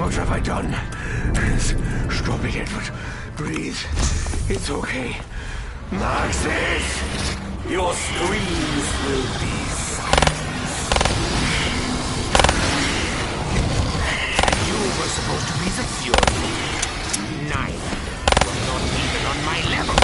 What have I done? Stop it, Edward. Breathe. It's okay. Maxis! Your screams will be and you were supposed to be the Fury. Nine. You're not even on my level.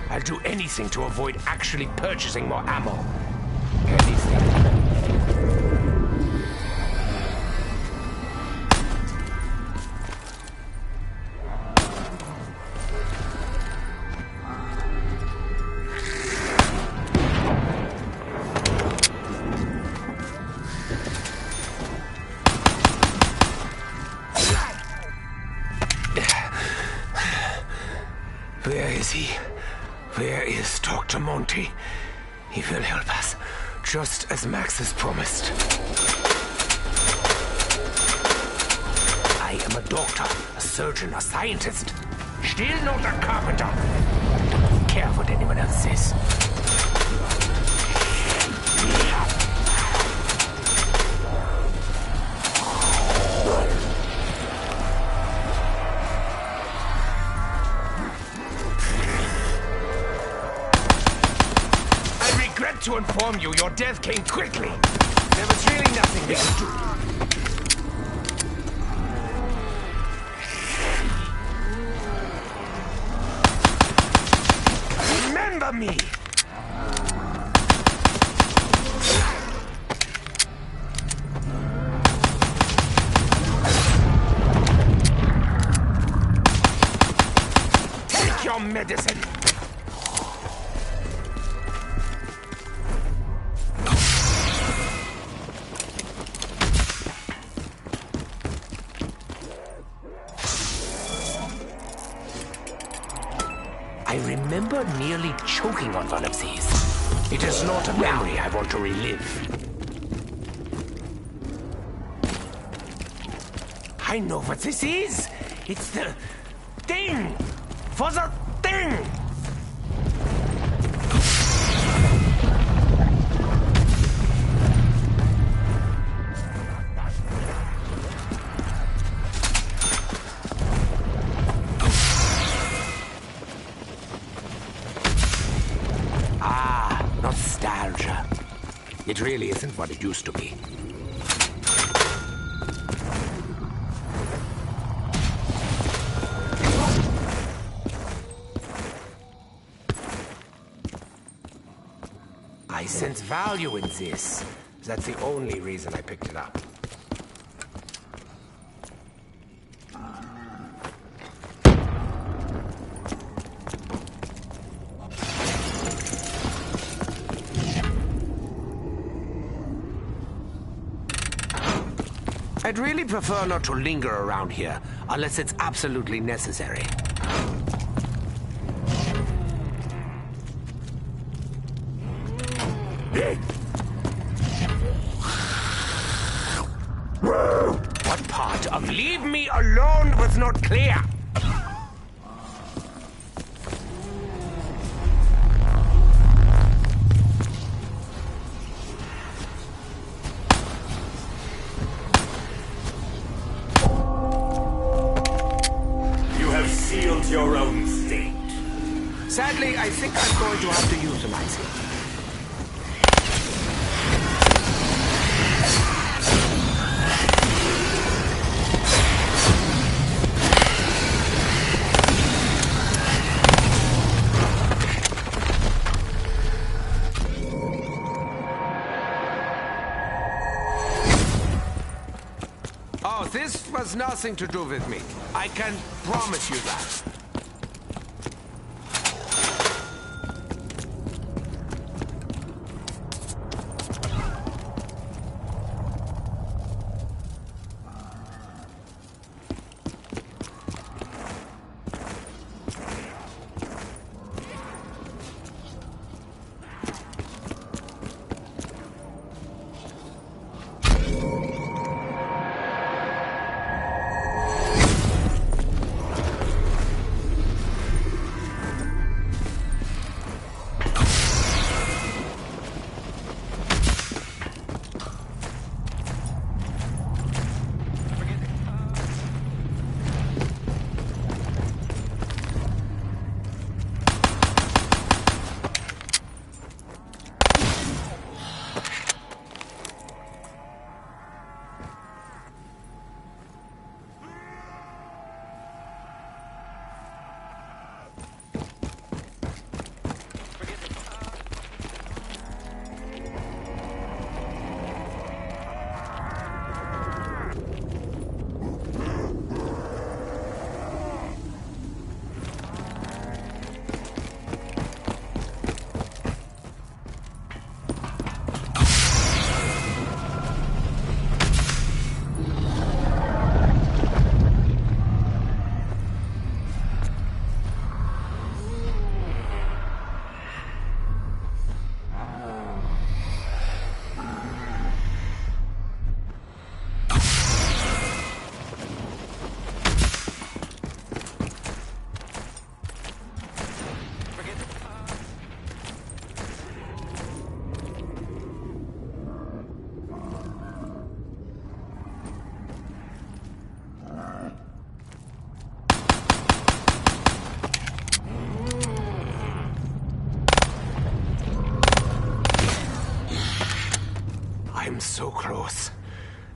I'll do anything to avoid actually purchasing more ammo. Anything. Where is he? Where is Dr. Monty? He will help us, just as Max has promised. I am a doctor, a surgeon, a scientist. Still not a carpenter. Don't care what anyone else says. To inform you, your death came quickly. There was really nothing we could do. Remember me! Take your medicine! I remember nearly choking on one of these. It is not a memory I want to relive. I know what this is. It's the thing for the thing. Nostalgia. It really isn't what it used to be. I sense value in this. That's the only reason I picked it up. I'd really prefer not to linger around here, unless it's absolutely necessary. What part of leave me alone was not clear? Your own state. Sadly, I think I'm going to have to euthanize him. Oh, this was nothing to do with me. I can promise you that. Rose.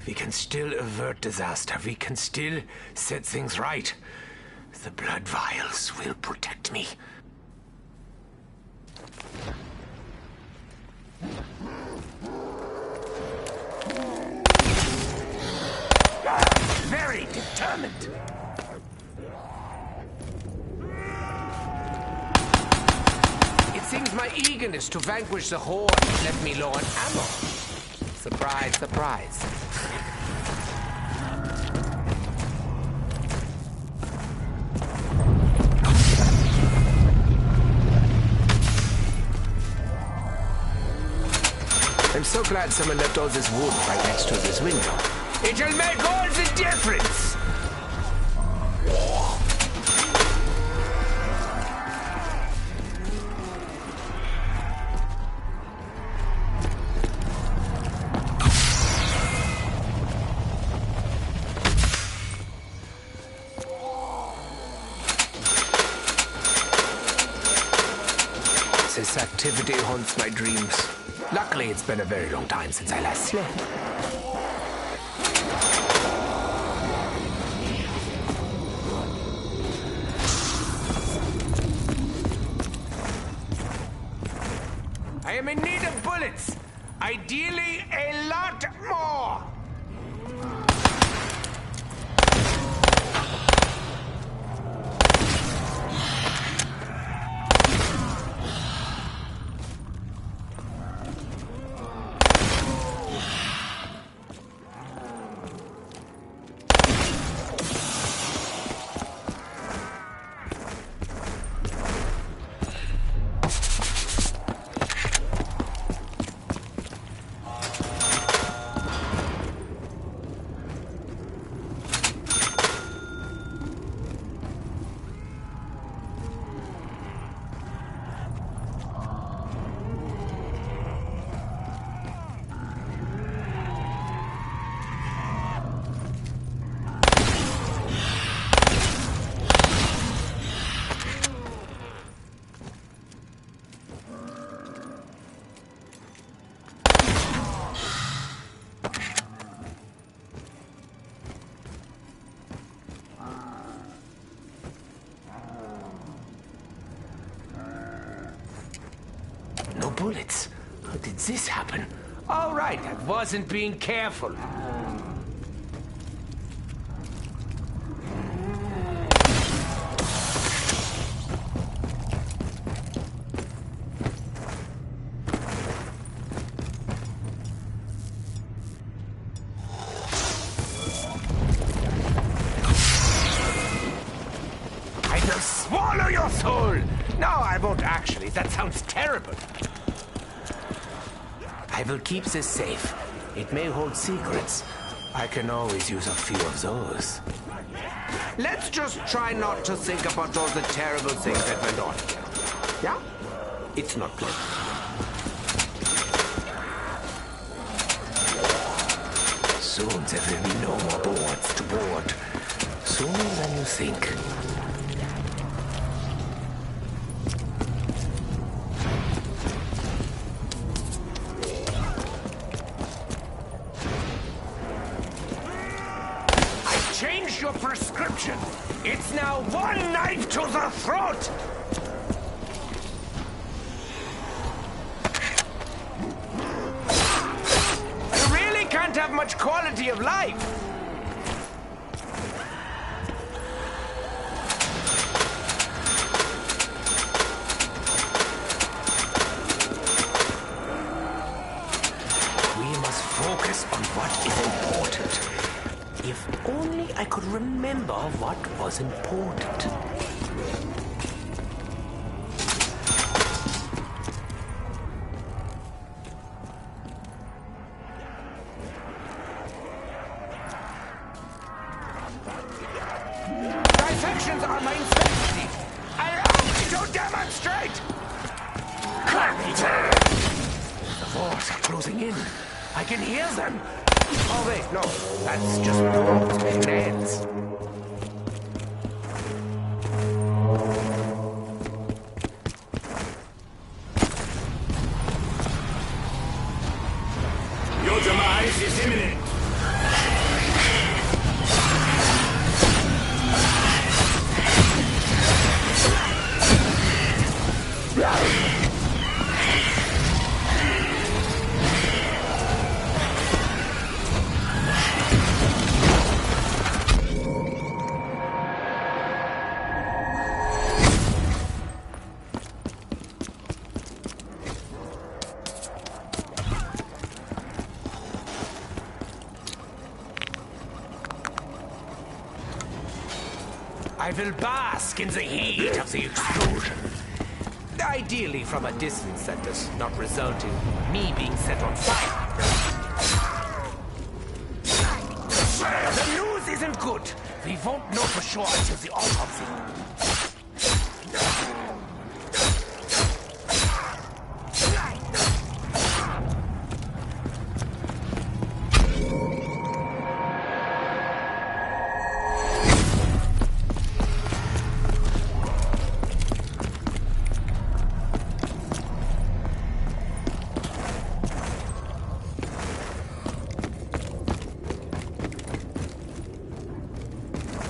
We can still avert disaster. We can still set things right. The blood vials will protect me. Very determined. It seems my eagerness to vanquish the Horde left me low on ammo. Surprise, surprise. I'm so glad someone left all this wood right next to this window. It'll make all the difference! This activity haunts my dreams. Luckily, it's been a very long time since I last slept. I am in need of bullets. Ideally, a lot more. No bullets. How did this happen? All right, I wasn't being careful. I will swallow your soul! No, I won't actually. That sounds terrible. I will keep this safe. It may hold secrets. I can always use a few of those. Let's just try not to think about all the terrible things that went on here. Yeah? It's not pleasant. Soon there will be no more boards to board. Sooner than you think. Change your prescription. It's now one knife to the throat. You really can't have much quality of life. We must focus on what is important. If only I could remember what was important. Dissections are my specialty. I only to demonstrate! The walls are closing in. I can hear them. Oh, wait, no. That's just bones and nails. Your demise is imminent. I will bask in the heat of the explosion. Ideally from a distance that does not result in me being set on fire. The news isn't good. We won't know for sure until the autopsy.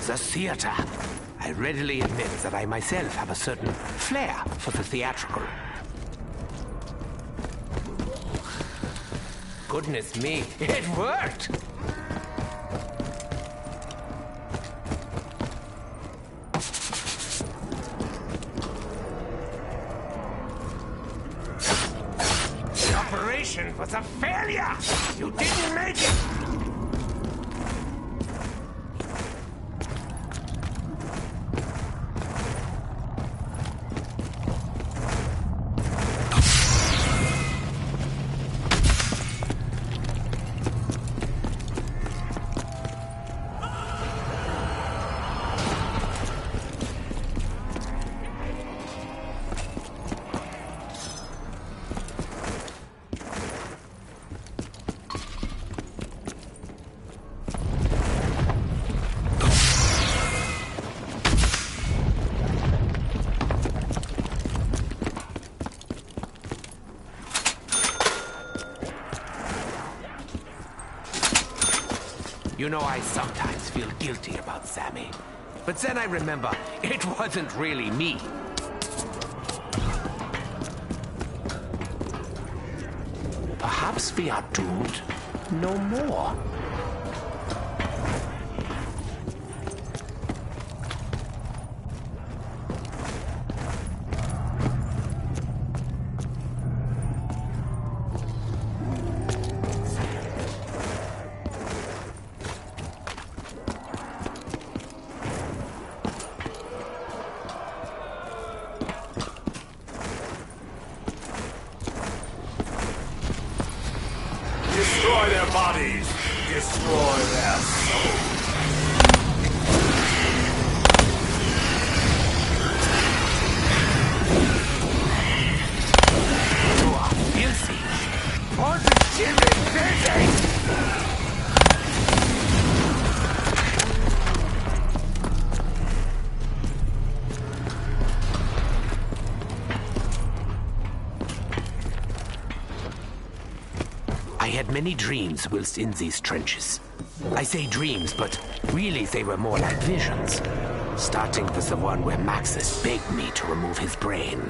The theater. I readily admit that I myself have a certain flair for the theatrical. Goodness me, it worked! The operation was a failure! You didn't make it! You know, I sometimes feel guilty about Sammy. But then I remember, it wasn't really me. Perhaps we are doomed no more. Destroy their bodies! Destroy their souls! You are filthy! Positively filthy! I had many dreams whilst in these trenches. I say dreams, but really they were more like visions. Starting with the one where Maxis begged me to remove his brain.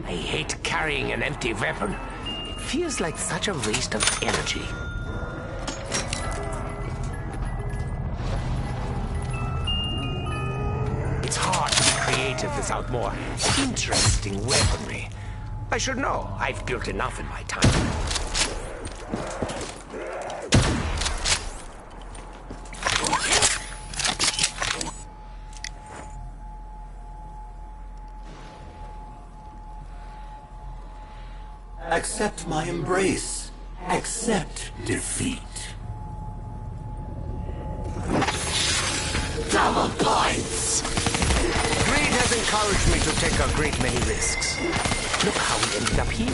I hate carrying an empty weapon. It feels like such a waste of energy. It's hard to be creative without more interesting weaponry. I should know. I've built enough in my time. Accept my embrace. Accept defeat. Double points! Greed has encouraged me to take a great many risks. Look how we ended up here.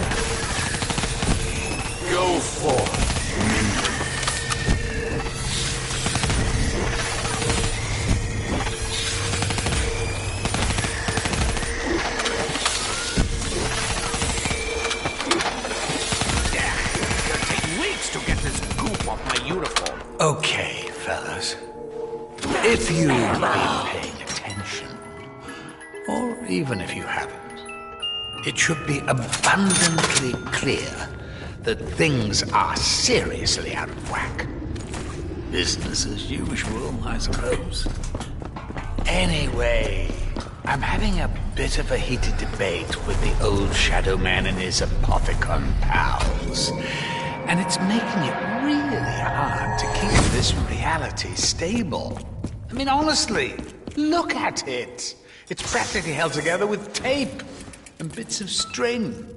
Go forth. It'll take weeks to get this goop off my uniform. Okay, fellas. If you've been paying attention, or even if you haven't, it should be abundantly clear that things are seriously out of whack. Business as usual, I suppose. Anyway, I'm having a bit of a heated debate with the old Shadow Man and his Apothecon pals. And it's making it really hard to keep this reality stable. I mean, honestly, look at it. It's practically held together with tape and bits of string.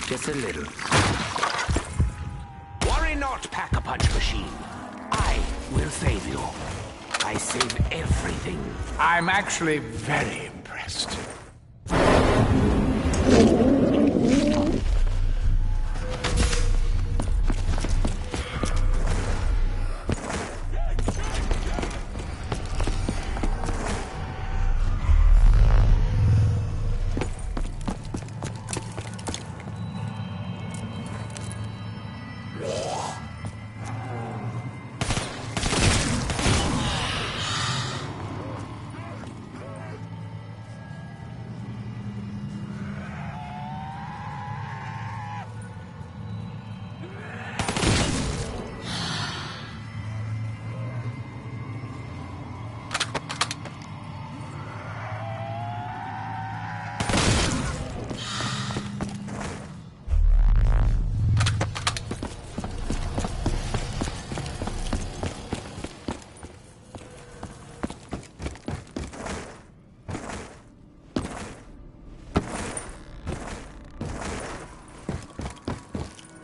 Just a little. Worry not, Pack-a-Punch Machine. I will save you. I save everything. I'm actually very impressed.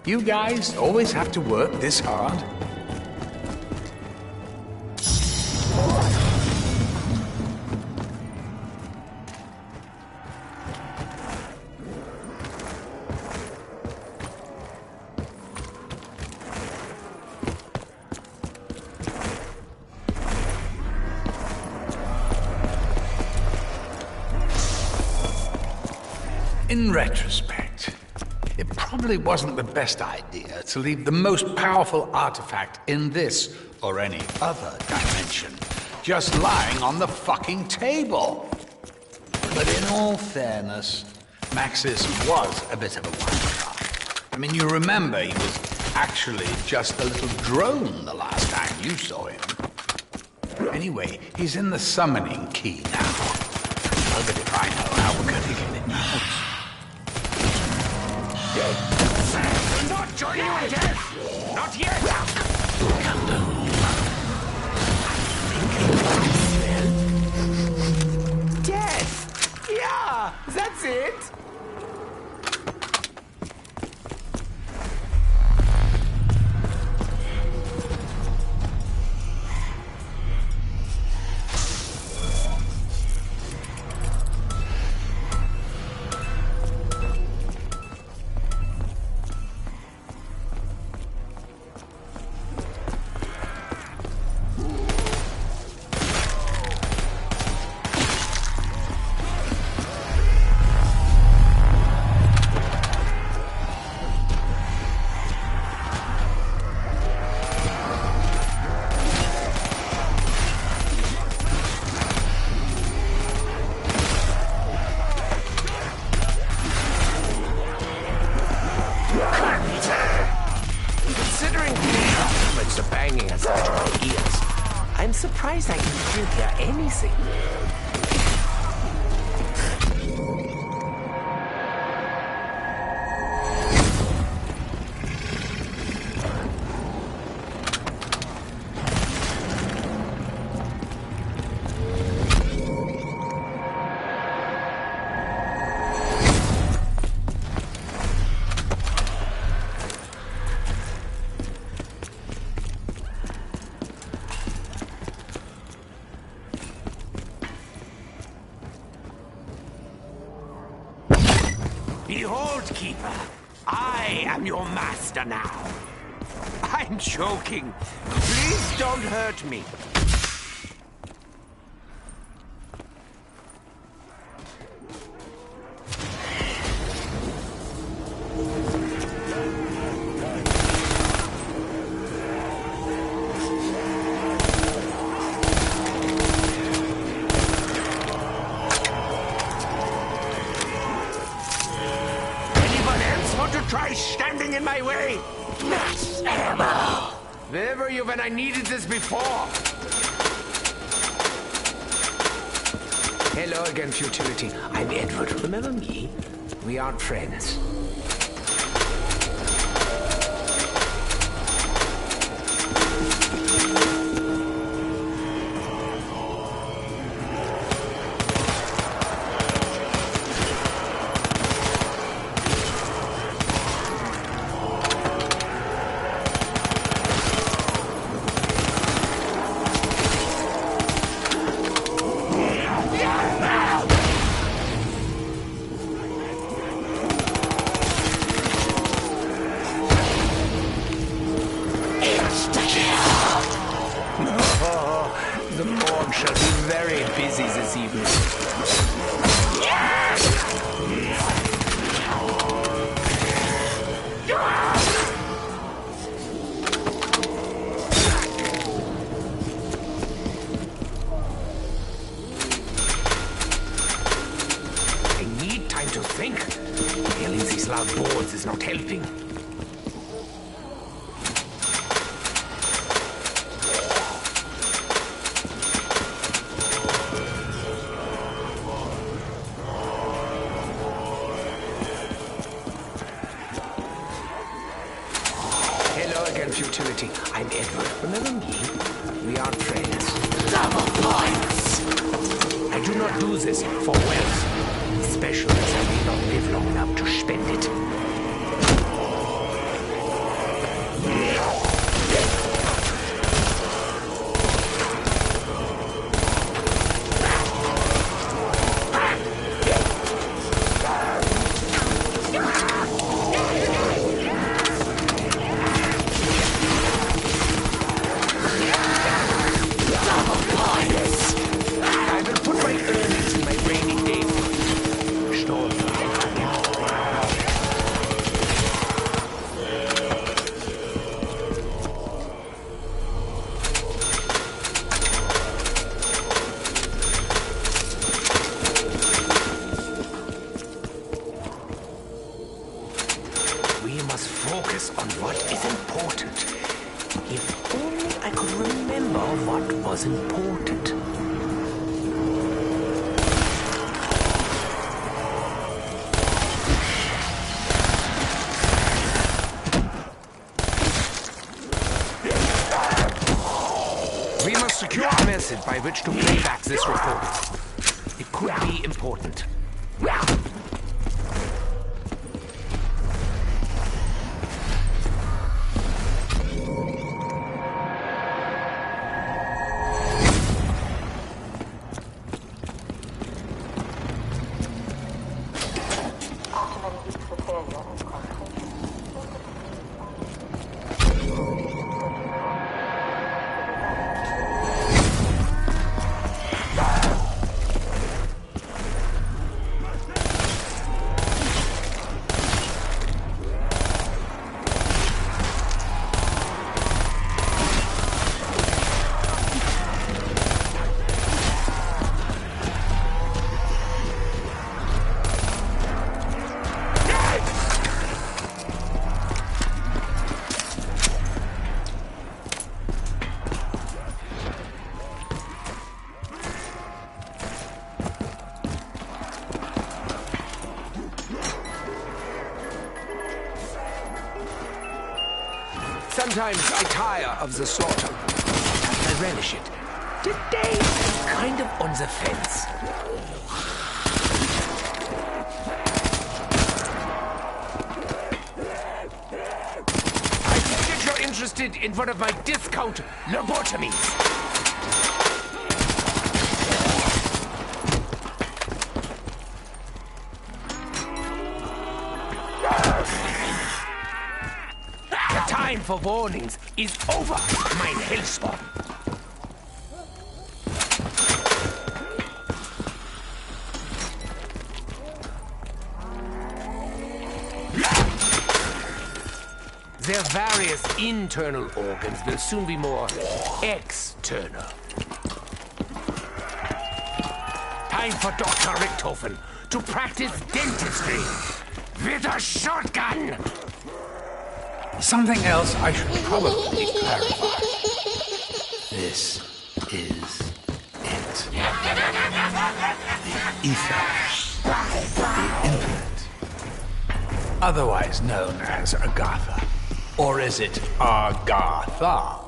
You guys always have to work this hard? In retrospect, it probably wasn't the best idea to leave the most powerful artifact in this or any other dimension just lying on the fucking table. But in all fairness, Maxis was a bit of a wild card. I mean, you remember he was actually just a little drone the last time you saw him. Anyway, he's in the summoning key now. Well, but if I know how we're going to get it out. Not join you in death! Not yet! Death! Yeah, that's it! Banging at such my ears. I'm surprised I can still hear anything. Behold, Keeper, I am your master now. I'm joking. Please don't hurt me. try standing in my way! Max ammo! Where were you when I needed this before? Hello again, futility. I'm Edward. Remember me? We aren't friends. The morgue shall be very busy this evening. I need time to think. Killing these loud boards is not helping. Futility. I'm Edward. Remember me? We are friends. Double points! I do not do this for wealth, especially as I may not live long enough to spend it. Focus on what is important. If only I could remember what was important. We must secure a method by which to play back this report. It could be important. Sometimes I tire of the slaughter. I relish it. Today, I'm kind of on the fence. I think that you're interested in one of my discount lobotomies. Time for warnings is over, mein Hellspawn. Their various internal organs will soon be more external. Time for Dr. Richthofen to practice dentistry. With a shotgun! Something else I should probably clarify. This is it. The ether. The infinite. Otherwise known as Agartha. Or is it Agartha?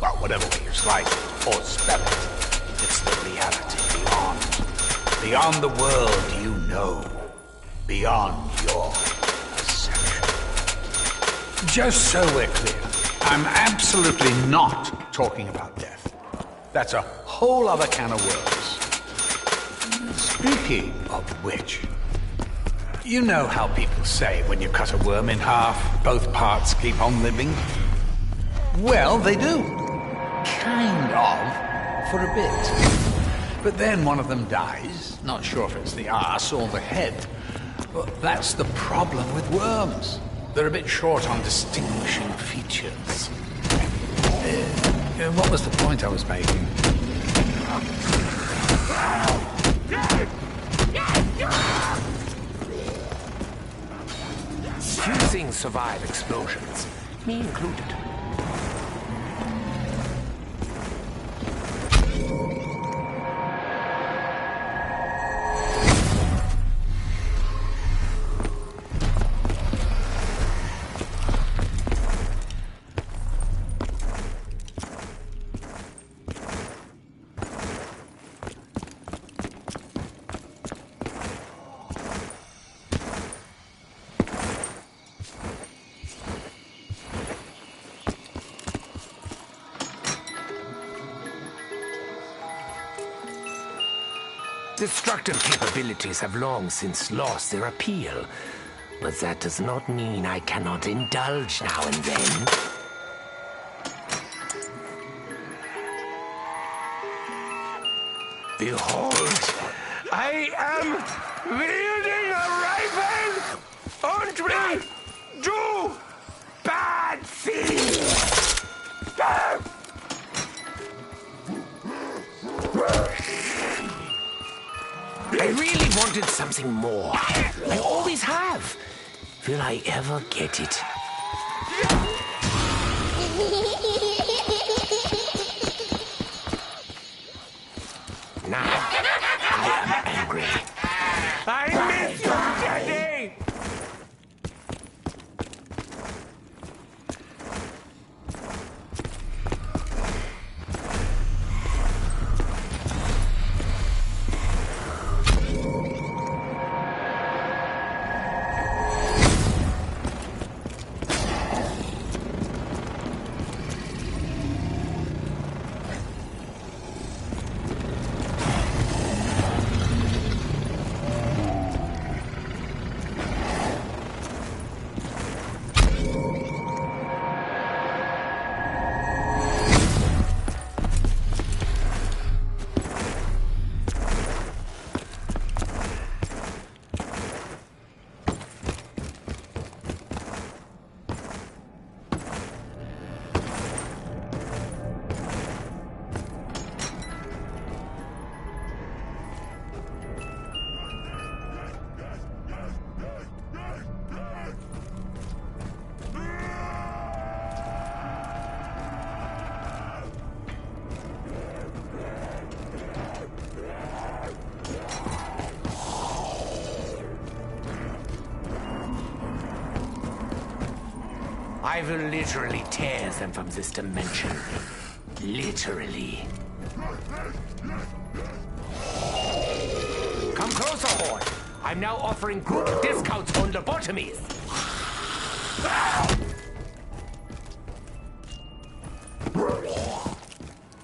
Well, whatever way you slice it or spell it, it's the reality beyond. Beyond the world you know. Beyond your perception. Just so we're clear, I'm absolutely not talking about death. That's a whole other can of worms. Speaking of which, you know how people say when you cut a worm in half, both parts keep on living? Well, they do. Kind of, for a bit. But then one of them dies, not sure if it's the arse or the head. Well, that's the problem with worms. They're a bit short on distinguishing features. What was the point I was making? Few things survive explosions, me included. Destructive capabilities have long since lost their appeal, but that does not mean I cannot indulge now and then. Behold, I am wielding a rifle and will do bad things! I really wanted something more. I always have. Will I ever get it? Now, I am angry. I miss you, Daddy! I will literally tear them from this dimension. Literally. Come closer, Horde. I'm now offering group discounts on lobotomies.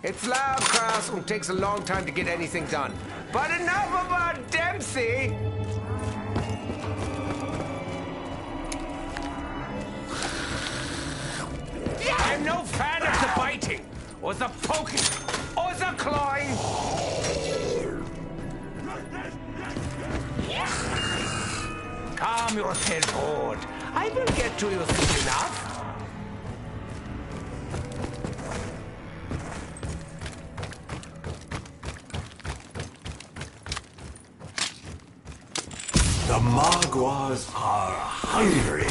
It's loud, Kraus, and takes a long time to get anything done. But enough about Dempsey! I'm no fan of the biting, or the poking, or the clawing. Calm yourself, Horde. I will get to you soon enough. The Magwas are hungry.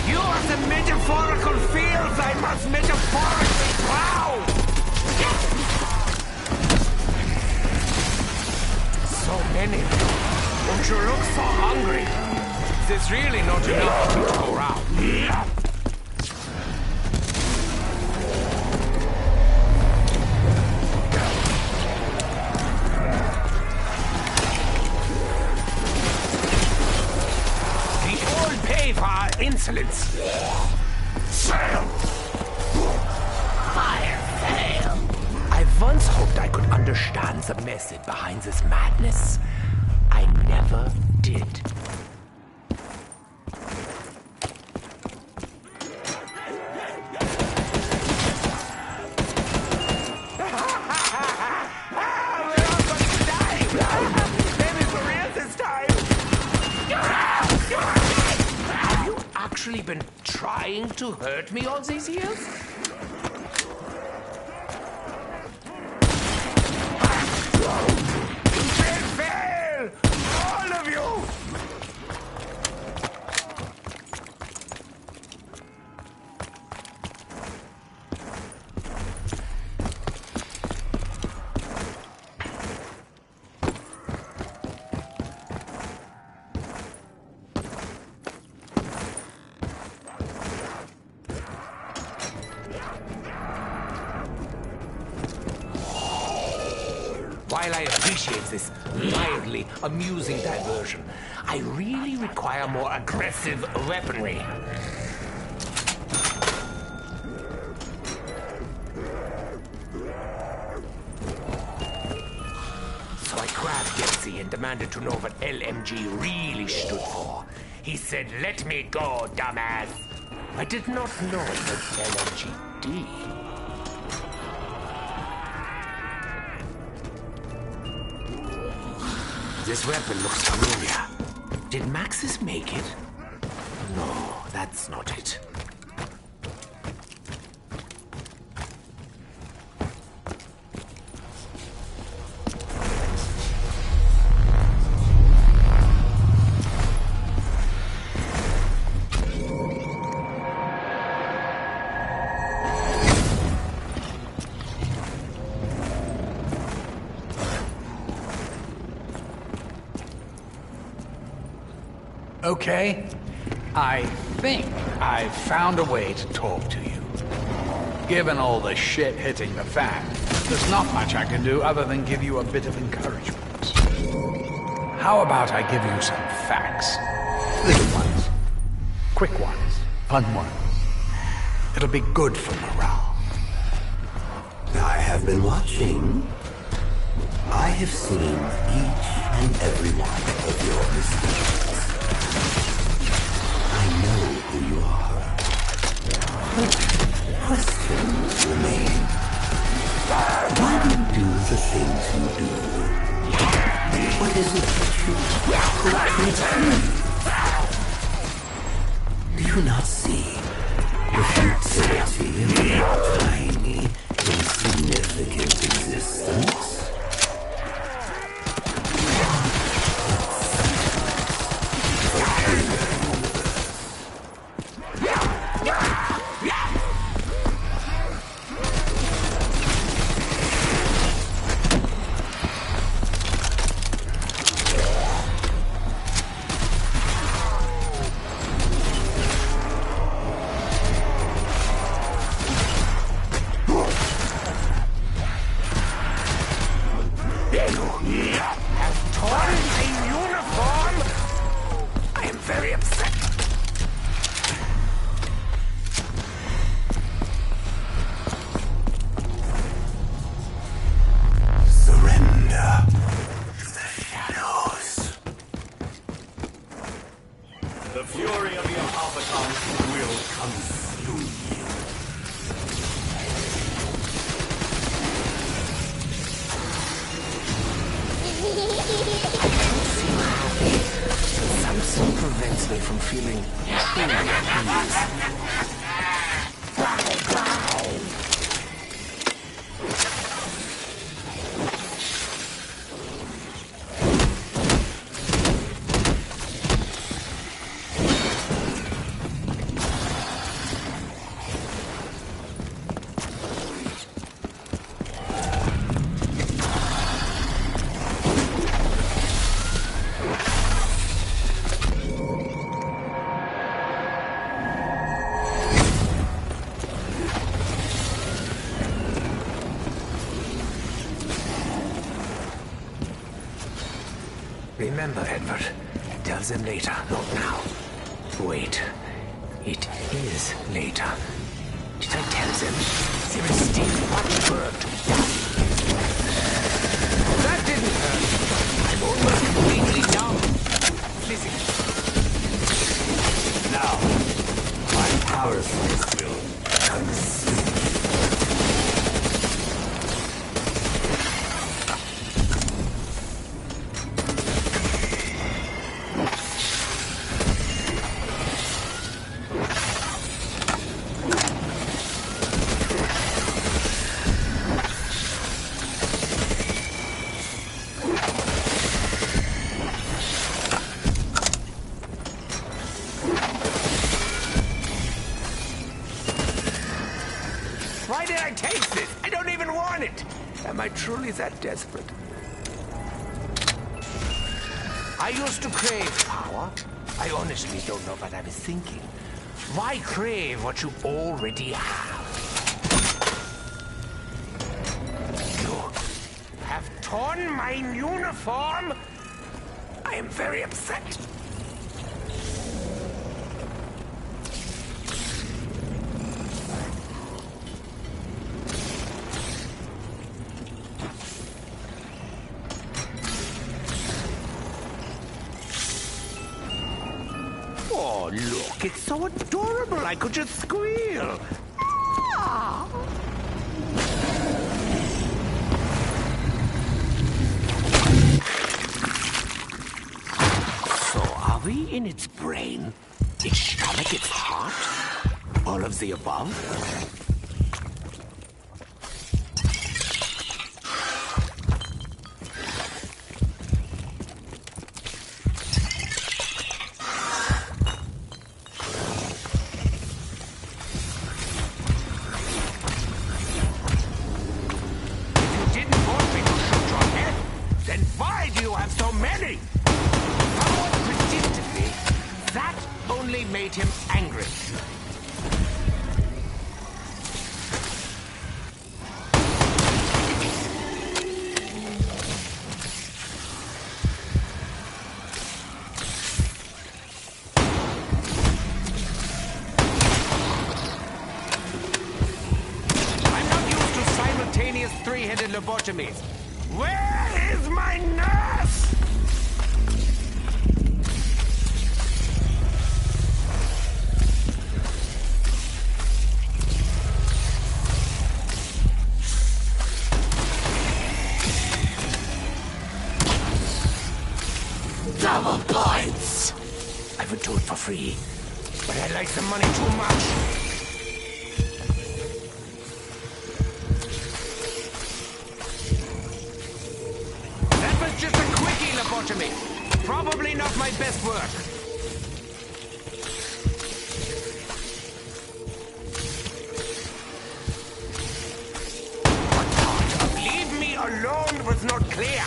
You are the metaphorical fields I must metaphorically plow! So many. Don't you look so hungry? There's really not enough to go around. The all pay for our insolence. Fail! Fire fail! I once hoped I could understand the message behind this madness. I never did. Actually been trying to hurt me all these years? You can't fail! All of you! While I appreciate this mildly amusing diversion, I really require more aggressive weaponry. So I grabbed Getzi and demanded to know what LMG really stood for. He said, "Let me go, dumbass." I did not know it was LMGD. This weapon looks familiar. Did Maxis make it? No, that's not it. Okay, I think I've found a way to talk to you. Given all the shit hitting the fan, there's not much I can do other than give you a bit of encouragement. How about I give you some facts? Little ones, quick ones, fun ones. It'll be good for morale. I have been watching. I have seen each and every one of your mistakes. I know who you are. But questions remain. Why do you do the things you do? What is it that you could achieve? Do you not see the futility of your tiny, insignificant existence? The fury of the automatons will consume you. Something prevents prevents me from feeling truly at ease. Remember, Edward. Tell them later, not now. Wait. It is later. Did I tell them? There is still much work to be done. That didn't hurt. I'm almost completely numb. Physically. Now, my power source will consume. Why did I take this? I don't even want it. Am I truly that desperate? I used to crave power. I honestly don't know what I was thinking. Why crave what you already have? You have torn my uniform? I am very upset. Oh, look, it's so adorable. I could just squeal. Ah. So, are we in its brain, its stomach, its heart? All of the above? Made him angry. I'm not used to simultaneous three-headed lobotomies. Where is my nurse? Double points! I would do it for free, but I like the money too much. That was just a quickie lobotomy. Probably not my best work. What part of leave me alone was not clear.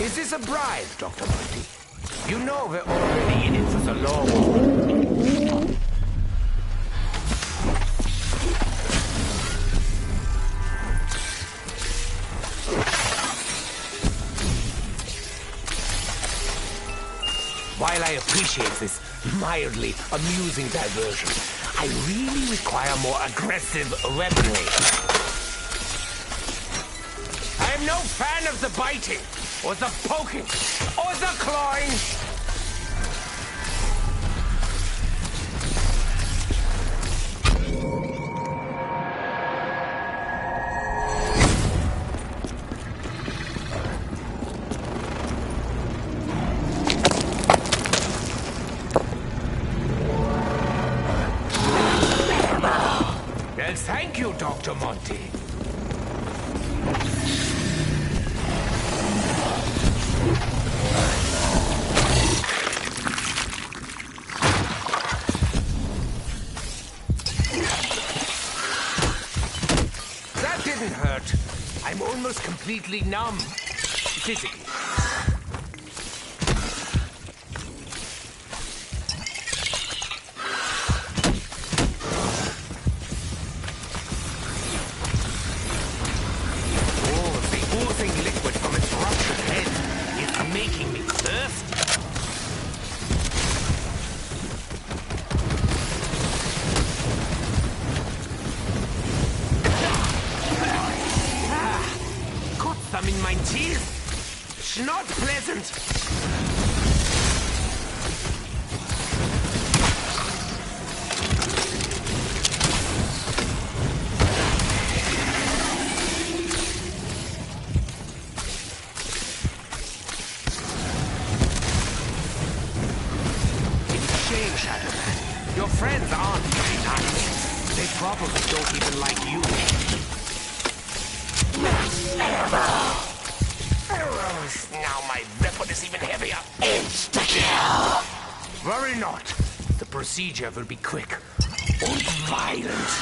Is this a bribe, Dr. Monty? You know we're already in it for the long haul. While I appreciate this mildly amusing diversion, I really require more aggressive weaponry. I am no fan of the biting, or the poking, or the clawing. Well, thank you, Dr. Monty. That didn't hurt. I'm almost completely numb. Physically. In my teeth? It's not pleasant. It's a shame, Shadow Man. Your friends aren't very nice. They probably don't even like you. Now my weapon is even heavier. Insta-kill! Worry not. The procedure will be quick and violent.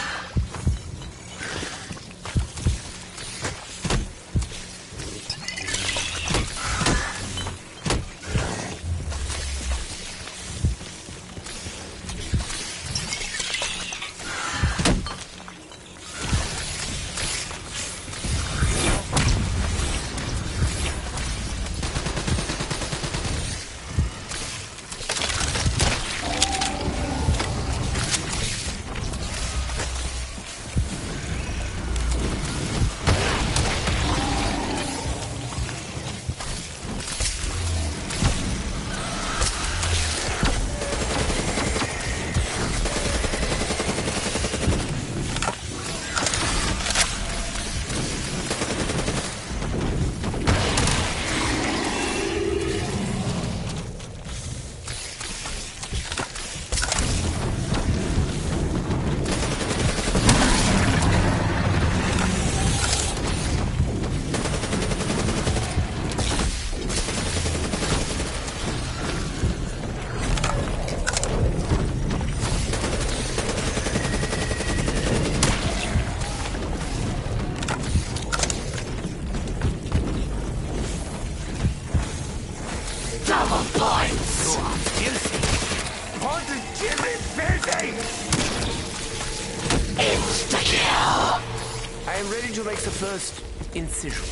I am ready to make the first incision.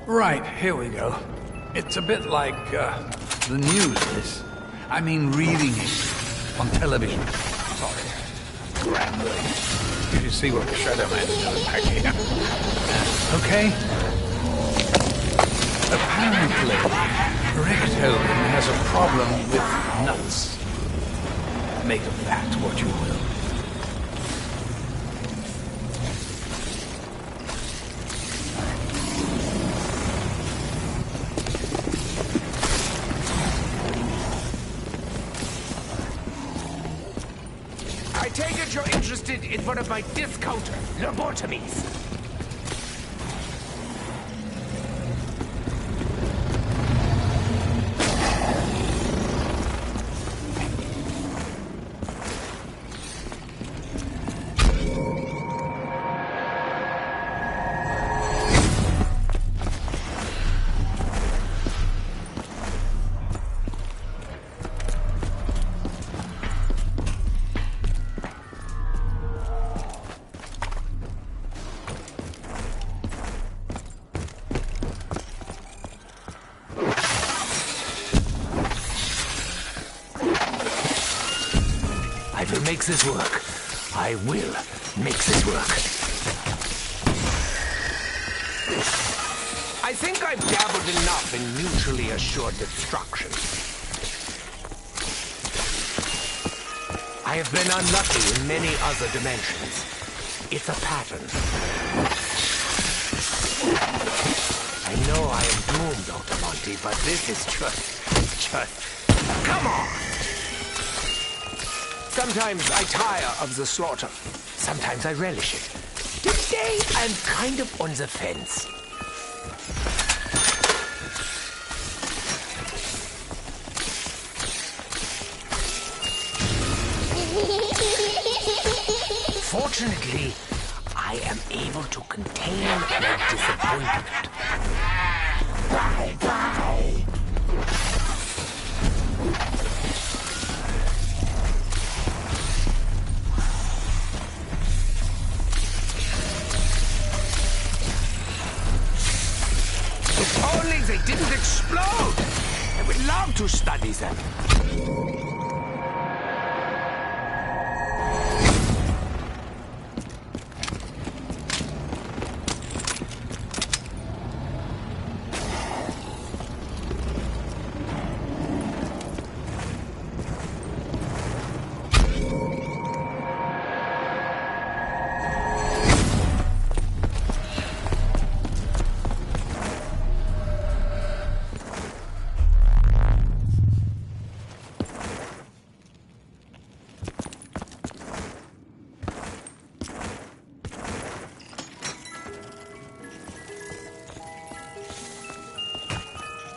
Right, here we go. It's a bit like, the news, this. I mean, reading it on television. Sorry. Rambling. You should see what the Shadow Man is doing back here. Okay? Apparently, Rick Hogan has a problem with nuts. Make of that what you will. interested in one of my discount lobotomies? I will make this work. I will make this work. I think I've dabbled enough in mutually assured destruction. I have been unlucky in many other dimensions. It's a pattern. I know I am doomed, Dr. Monty, but this is just... Come on! Sometimes I tire of the slaughter. Sometimes I relish it. Today, I'm kind of on the fence. Fortunately, I am able to contain my disappointment. Bye, bye. If only they didn't explode! I would love to study them.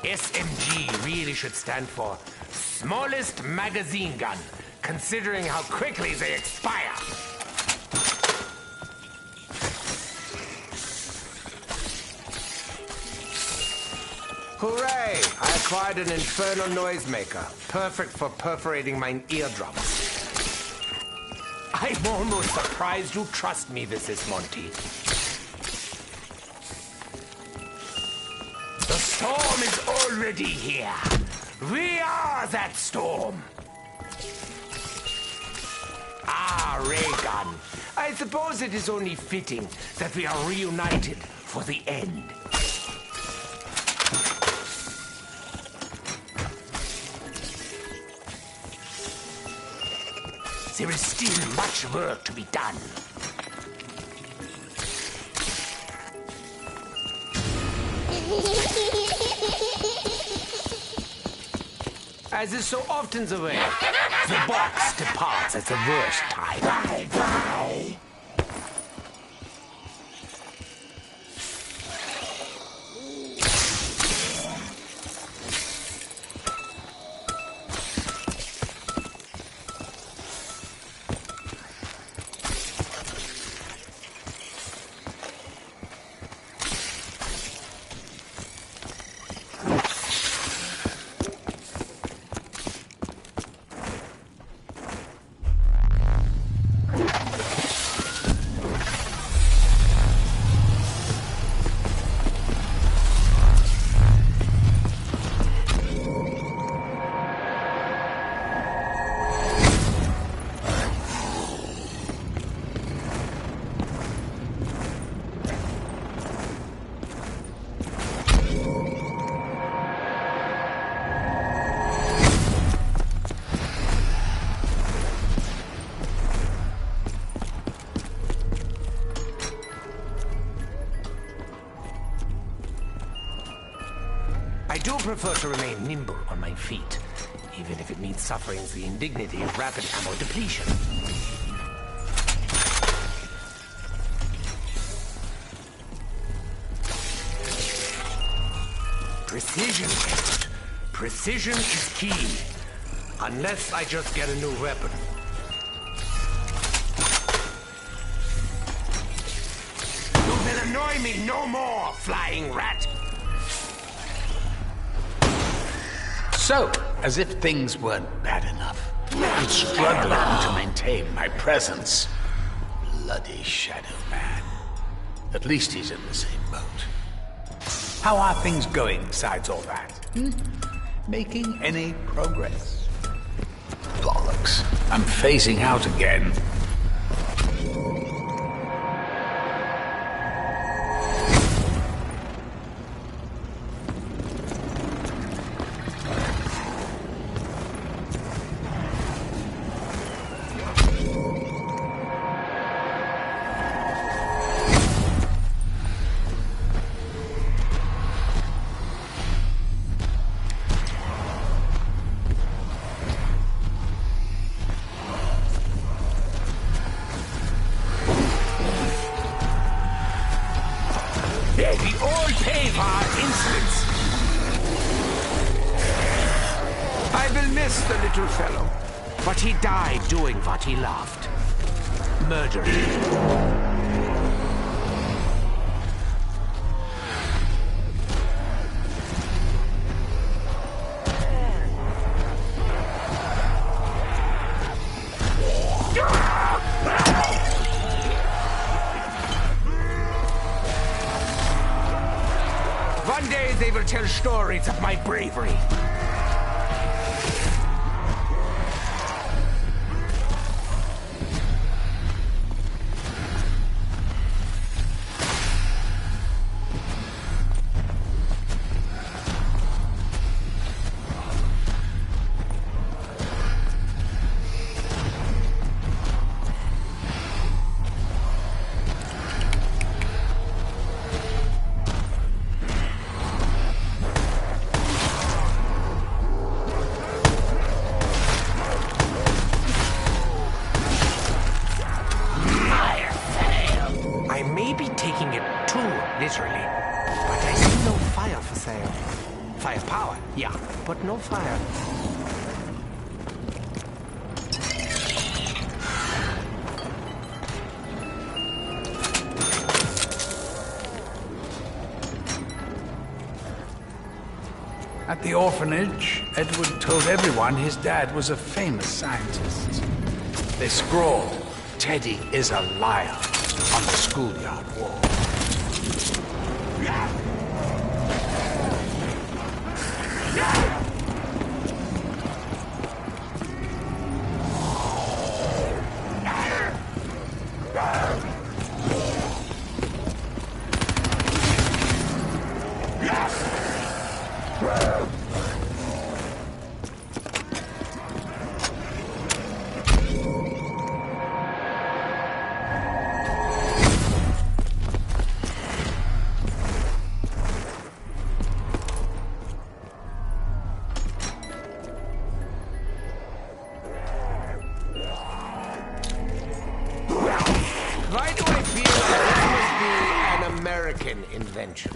SMG really should stand for smallest magazine gun, considering how quickly they expire. Hooray! I acquired an infernal noisemaker, perfect for perforating my eardrums. I'm almost surprised you trust me with this, Monty. The storm is already here. We are that storm. Ah, ray gun. I suppose it is only fitting that we are reunited for the end. There is still much work to be done. As is so often the way, the box departs at the worst time. Bye bye. I do prefer to remain nimble on my feet, even if it means suffering the indignity of rapid ammo depletion. Precision, Edward. Precision is key. Unless I just get a new weapon. You will annoy me no more, flying rat. So, as if things weren't bad enough, I'm struggling to maintain my presence. Bloody Shadow Man. At least he's in the same boat. How are things going besides all that? Making any progress? Bollocks. I'm phasing out again. The old pave our insolence. I will miss the little fellow, but he died doing what he loved. Murdering. One day they will tell stories of my bravery. Literally. But I see no fire for sale. Firepower, yeah, but no fire. At the orphanage, Edward told everyone his dad was a famous scientist. They scrawled, "Teddy is a liar," on the schoolyard wall. Why do I feel that this must be an American invention?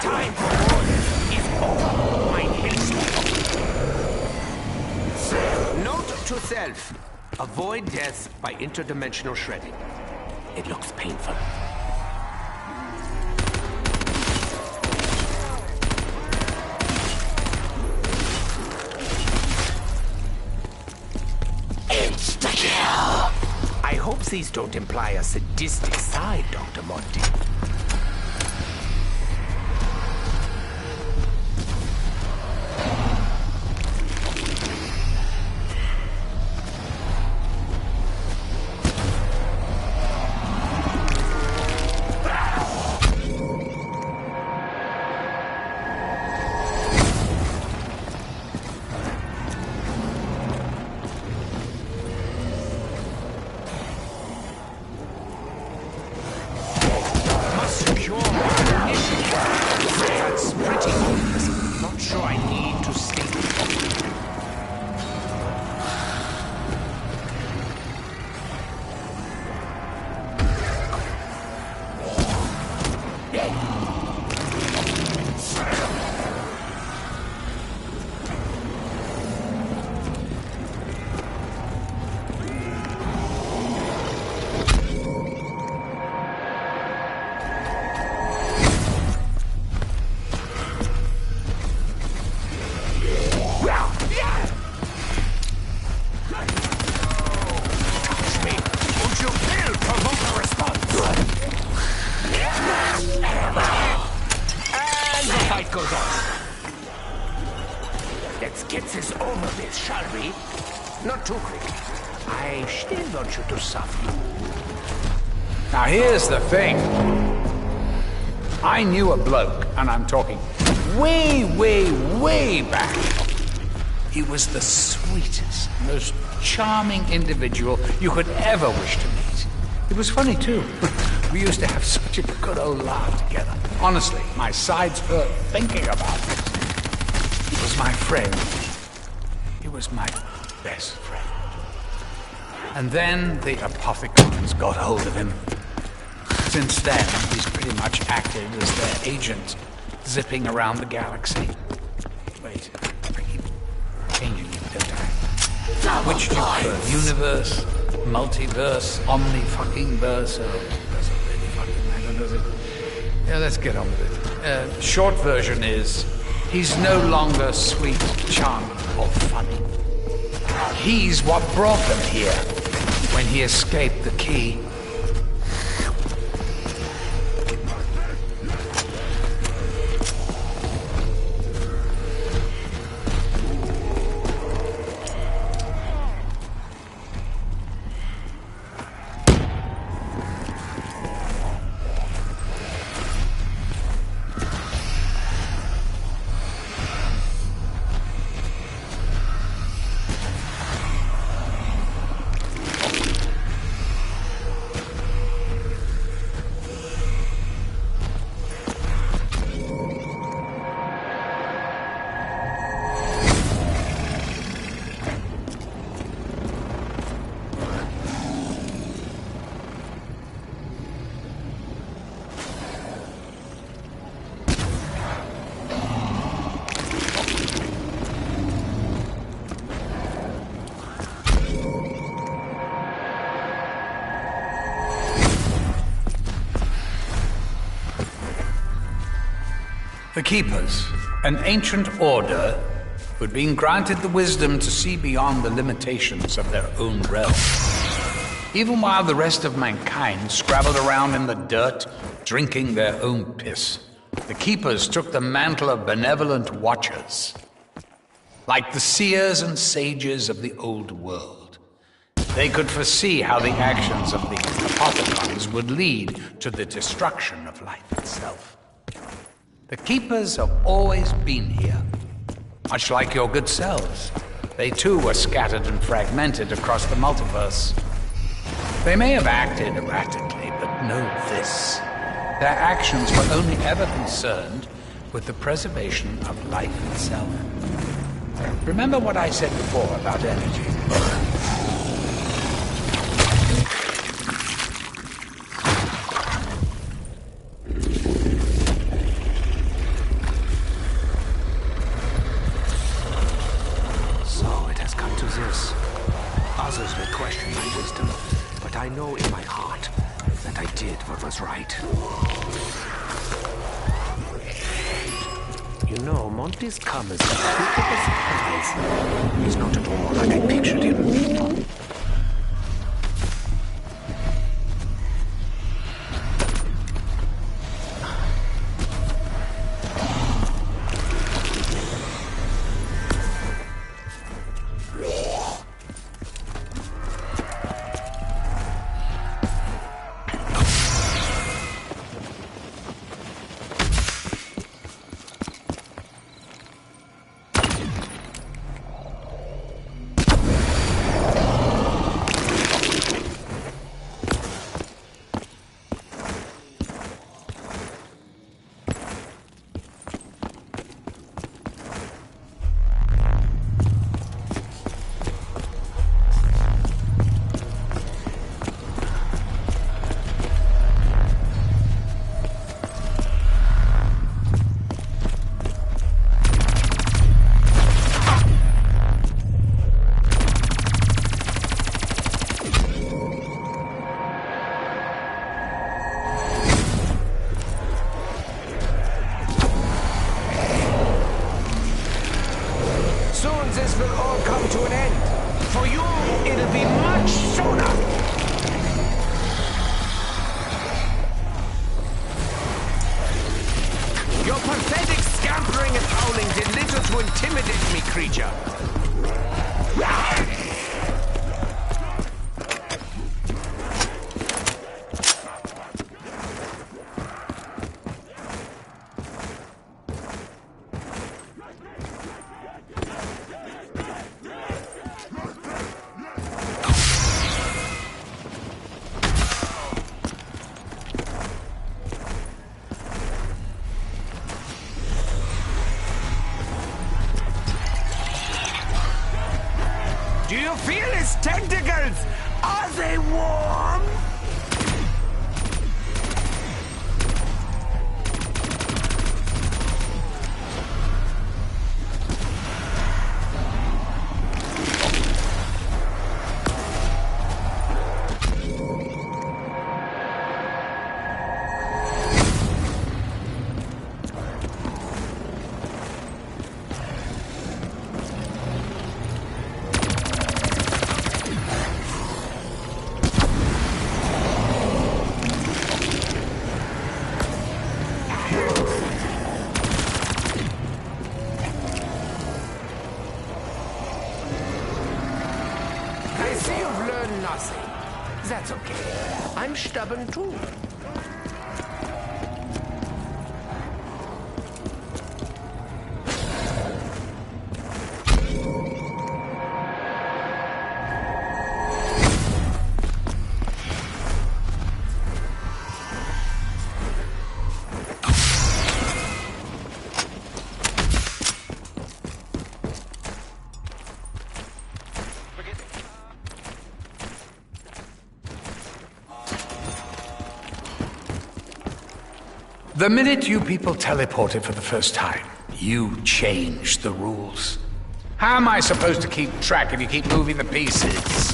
Time for order is over, my haste. Note to self: avoid death by interdimensional shredding. It looks painful. I hope these don't imply a sadistic side, Dr. Monty. over this, shall we? Not too quickly. I still want you to suffer. Now here's the thing. I knew a bloke, and I'm talking way, way, way back. He was the sweetest, most charming individual you could ever wish to meet. It was funny too. We used to have such a good old laugh together. Honestly, my sides hurt thinking about it. He was my friend. He was my best friend. And then the apothecons got hold of him. Since then, he's pretty much acted as their agent, zipping around the galaxy. Wait, I keep changing it, don't I? Which do you prefer? Universe, multiverse, omni-fucking-verse? Oh, does it really fucking matter, does it? Yeah, let's get on with it. Short version is, he's no longer sweet, charming, or funny. He's what brought them here when he escaped the key. The Keepers, an ancient order who'd been granted the wisdom to see beyond the limitations of their own realm. Even while the rest of mankind scrabbled around in the dirt, drinking their own piss, the Keepers took the mantle of benevolent watchers. Like the seers and sages of the old world, they could foresee how the actions of the apothecons would lead to the destruction of life itself. The Keepers have always been here, much like your good selves. They too were scattered and fragmented across the multiverse. They may have acted erratically, but know this. Their actions were only ever concerned with the preservation of life itself. Remember what I said before about energy? Others may question my wisdom, but I know in my heart that I did what was right. You know, Monty's come as a quick of a surprise. He's not at all like I pictured him. Do you feel his tentacles? Are they warm? I see you've learned nothing. That's okay. I'm stubborn too. The minute you people teleported for the first time, you changed the rules. How am I supposed to keep track if you keep moving the pieces?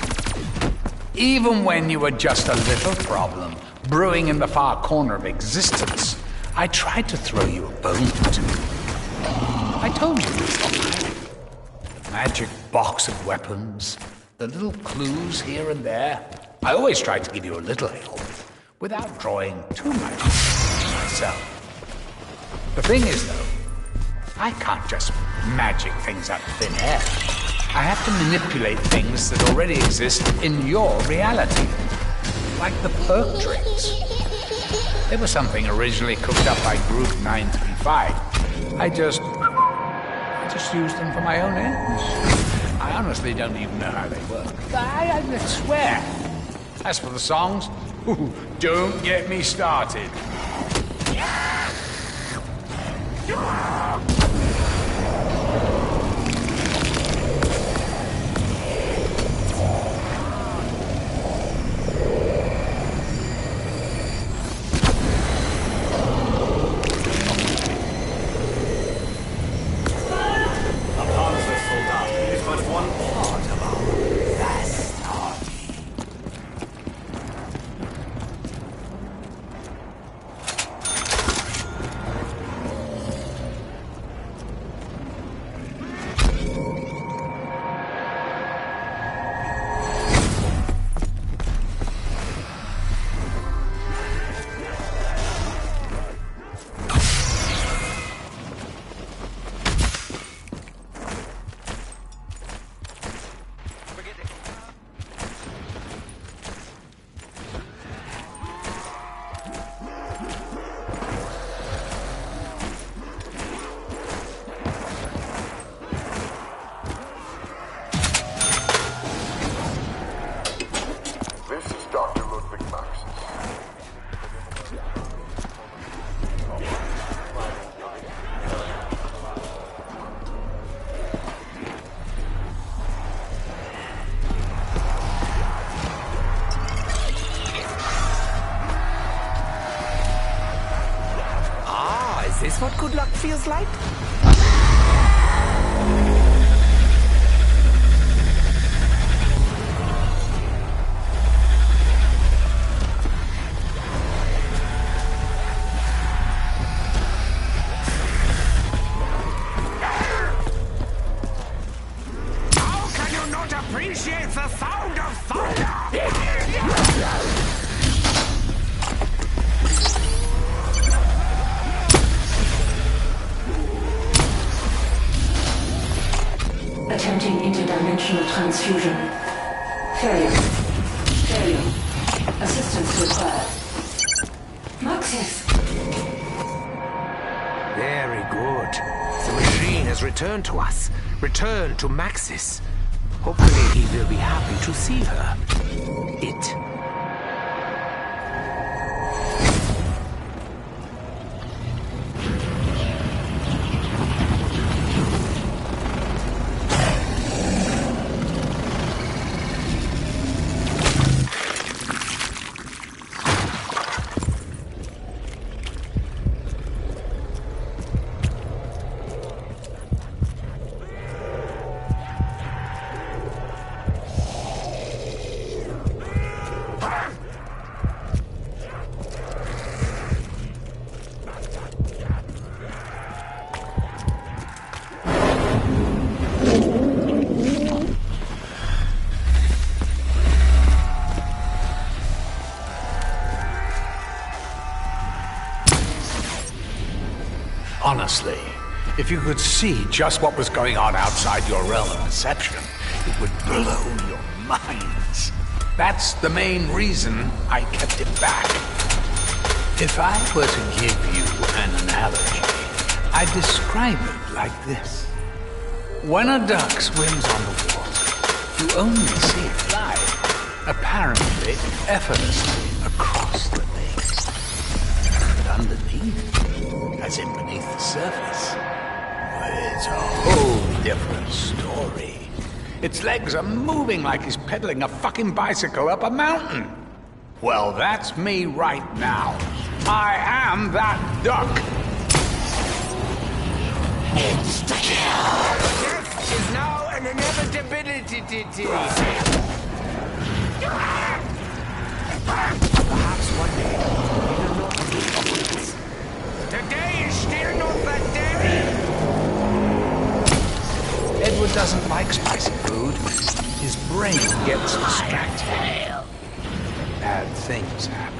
Even when you were just a little problem, brewing in the far corner of existence, I tried to throw you a bone or two. I told you it's not the magic box of weapons, the little clues here and there. I always tried to give you a little help, without drawing too much myself. The thing is, though, I can't just magic things out of thin air. I have to manipulate things that already exist in your reality. Like the perk traits. They were something originally cooked up by Group 935. I just used them for my own ends. I honestly don't even know how they work. I swear. As for the songs, don't get me started. Is this what good luck feels like? How can you not appreciate the sound of thunder? Attempting interdimensional transfusion. Failure. Failure. Assistance required. Maxis! Very good. The machine has returned to us. Returned to Maxis. Hopefully he will be happy to see her. It. Honestly, if you could see just what was going on outside your realm of perception, it would blow your minds. That's the main reason I kept it back. If I were to give you an analogy, I'd describe it like this. When a duck swims on the water, you only see it glide, apparently effortlessly across the lake. But underneath, as in beneath the surface, it's a whole different story. Its legs are moving like he's pedaling a fucking bicycle up a mountain. Well, that's me right now. I am that duck. Death is now an inevitability. Perhaps one day it'll not be obvious. Today is still not that day. Edward doesn't like spicy food. His brain gets distracted. Bad things happen.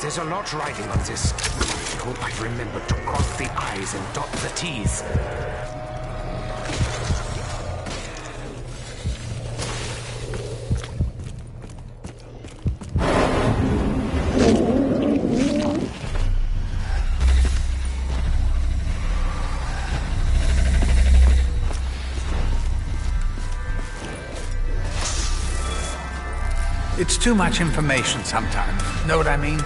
There's a lot writing on this. I hope I remember to cross the I's and dot the T's. It's too much information sometimes. Know what I mean?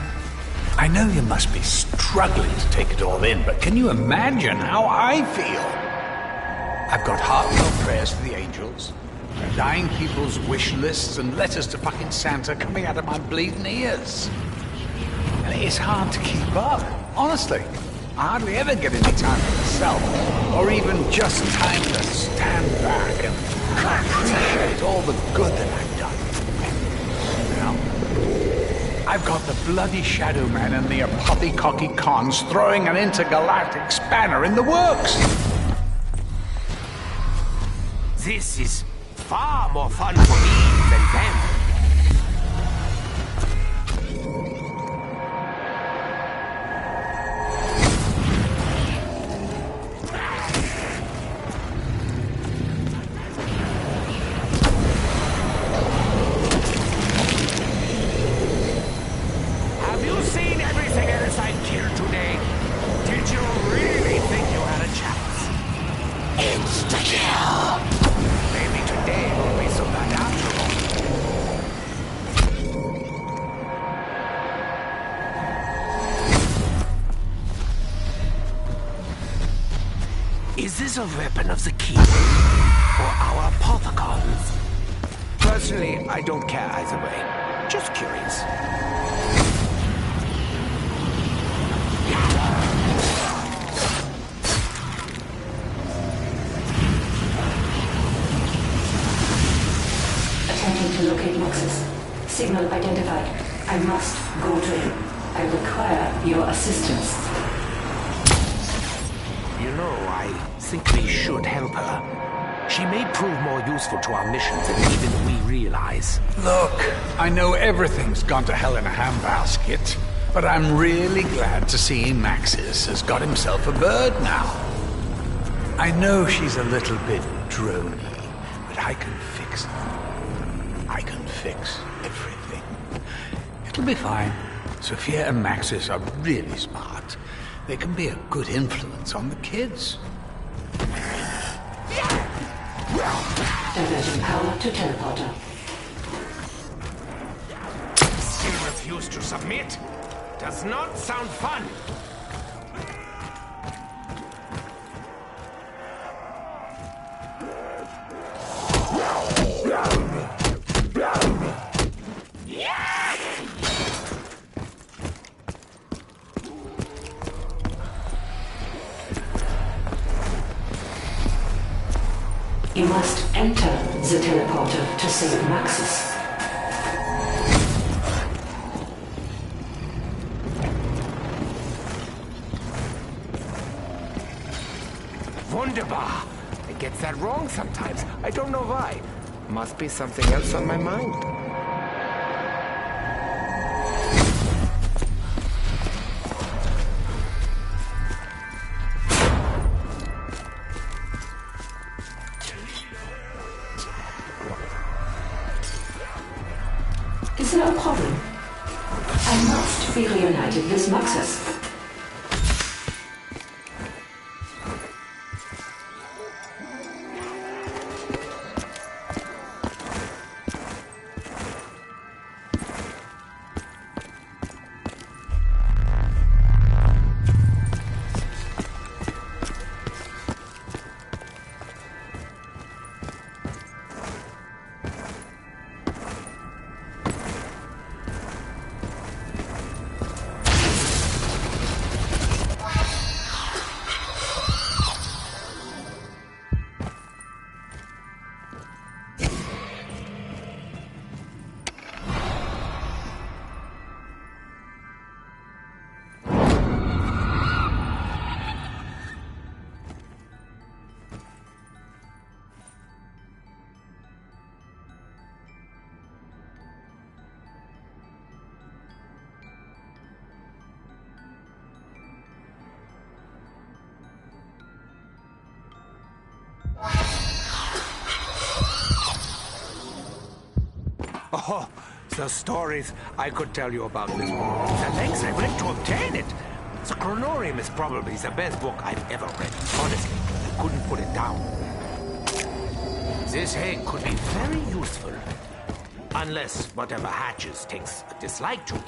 I know you must be struggling to take it all in, but can you imagine how I feel? I've got heartfelt prayers to the angels, dying people's wish lists and letters to fucking Santa coming out of my bleeding ears. And it's hard to keep up, honestly. I hardly ever get any time for myself, or even just time to stand back and appreciate all the good that I've done. I've got the bloody Shadow Man and the Apothecocky Cons throwing an intergalactic spanner in the works. This is far more fun for me than them. Maybe today won't be so bad after all. explosive weapon of the king or our apothecons? Personally, I don't care either way. Just curious. Attempting to locate Moxes. Signal identified. I must go to him. I require your assistance. You know, I think we should help her. She may prove more useful to our mission than even we realize. Look, I know everything's gone to hell in a handbasket, but I'm really glad to see Maxis has got himself a bird now. I know she's a little bit drony, but I can fix it. I can fix everything. It'll be fine. Sophia and Maxis are really smart. They can be a good influence on the kids. Diverging power to teleporter. Still refuse to submit? Does not sound fun. You must enter the teleporter to save Maxis. Wunderbar. I get that wrong sometimes. I don't know why. Must be something else on my mind. Is there a problem? I must be reunited with Maxis. Oh, the stories I could tell you about this book. The lengths I went to obtain it. The Chronorium is probably the best book I've ever read. Honestly, I couldn't put it down. This egg could be very useful. Unless whatever hatches takes a dislike to me.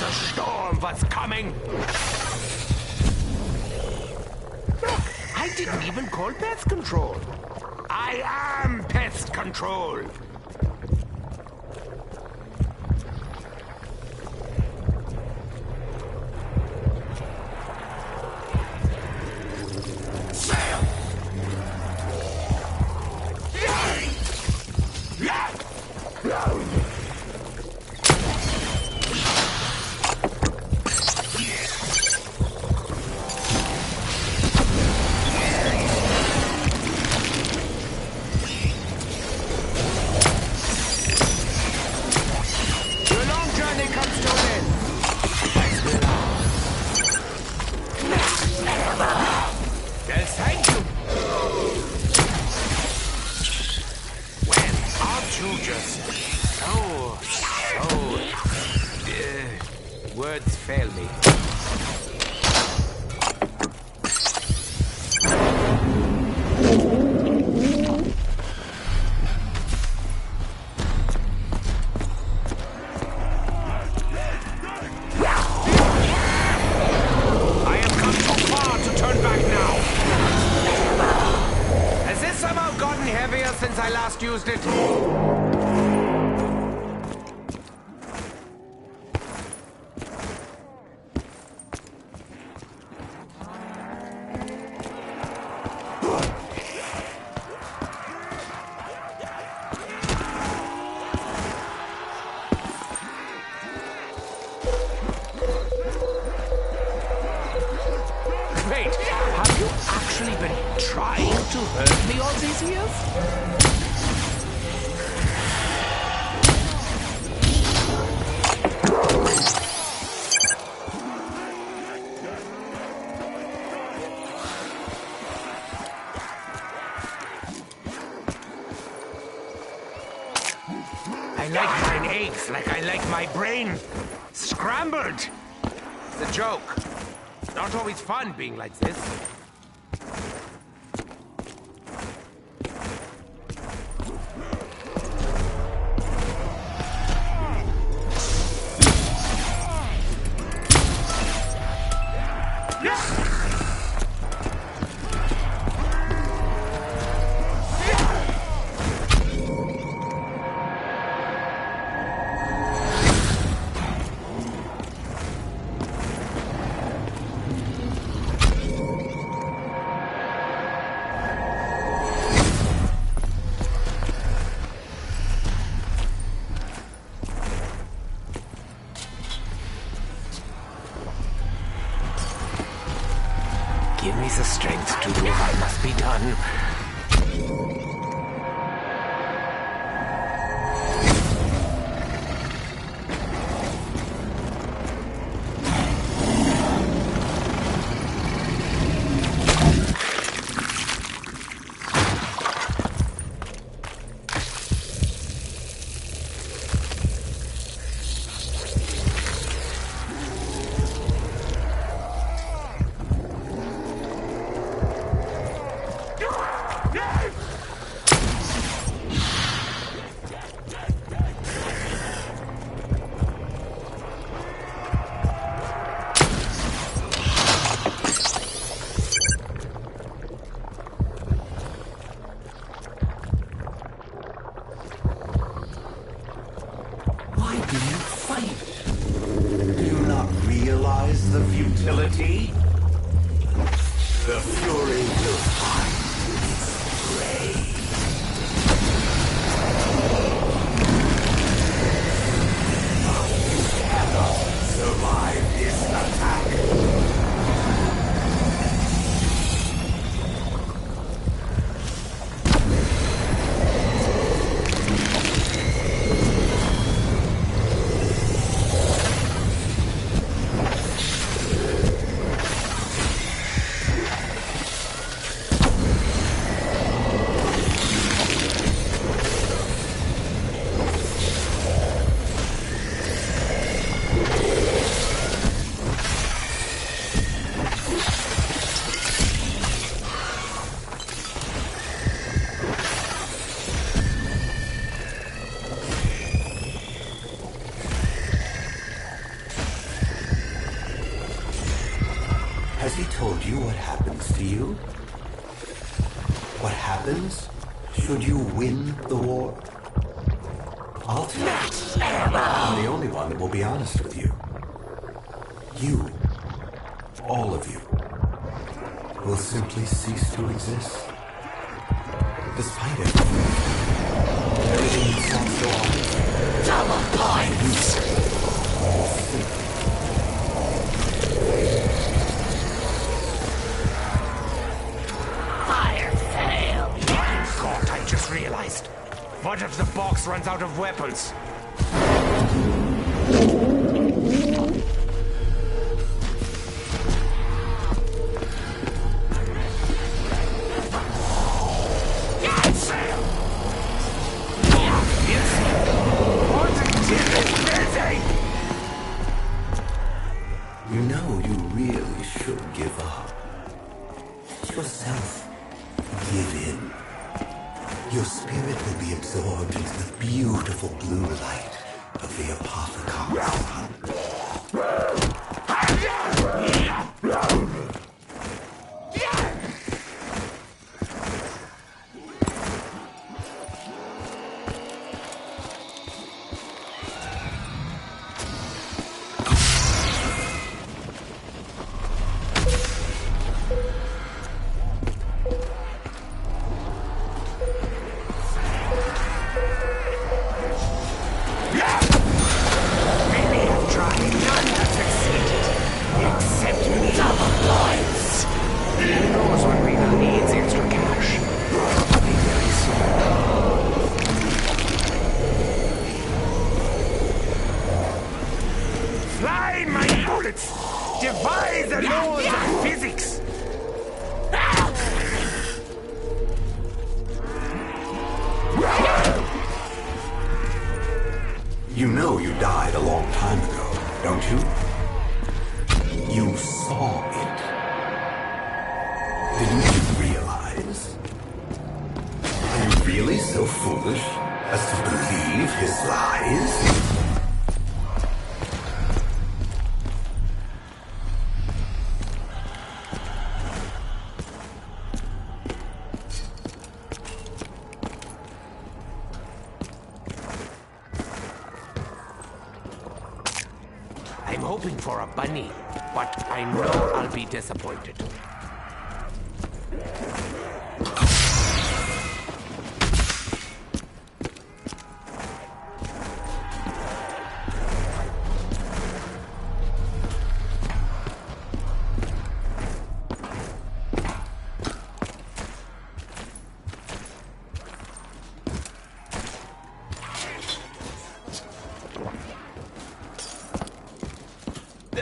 The storm was coming. Look, I didn't even call pest control. I am pest control. Words fail me. I have come too far to turn back now. Has this somehow gotten heavier since I last used it? Wait, have you actually been trying to hurt me all these years? I like mine eggs like I like my brain scrambled. It's a joke. Not always fun being like this. Give me the strength to do what must be done. Realize the futility? The fury will find its prey. You cannot survive this attack. Has he told you what happens to you? What happens should you win the war? I'll tell you. I'm the only one that will be honest with you. You, all of you, will simply cease to exist. Despite everything that sounds so obvious. Double points! Realized. What if the box runs out of weapons? give up. Yourself, give in. Your spirit will be absorbed into the beautiful blue light of the apothecary sun. Defy the laws of physics! You know you died a long time ago, don't you? You saw it. Didn't you realize? Are you really so foolish as to believe his lies? I'm hoping for a bunny, but I know I'll be disappointed.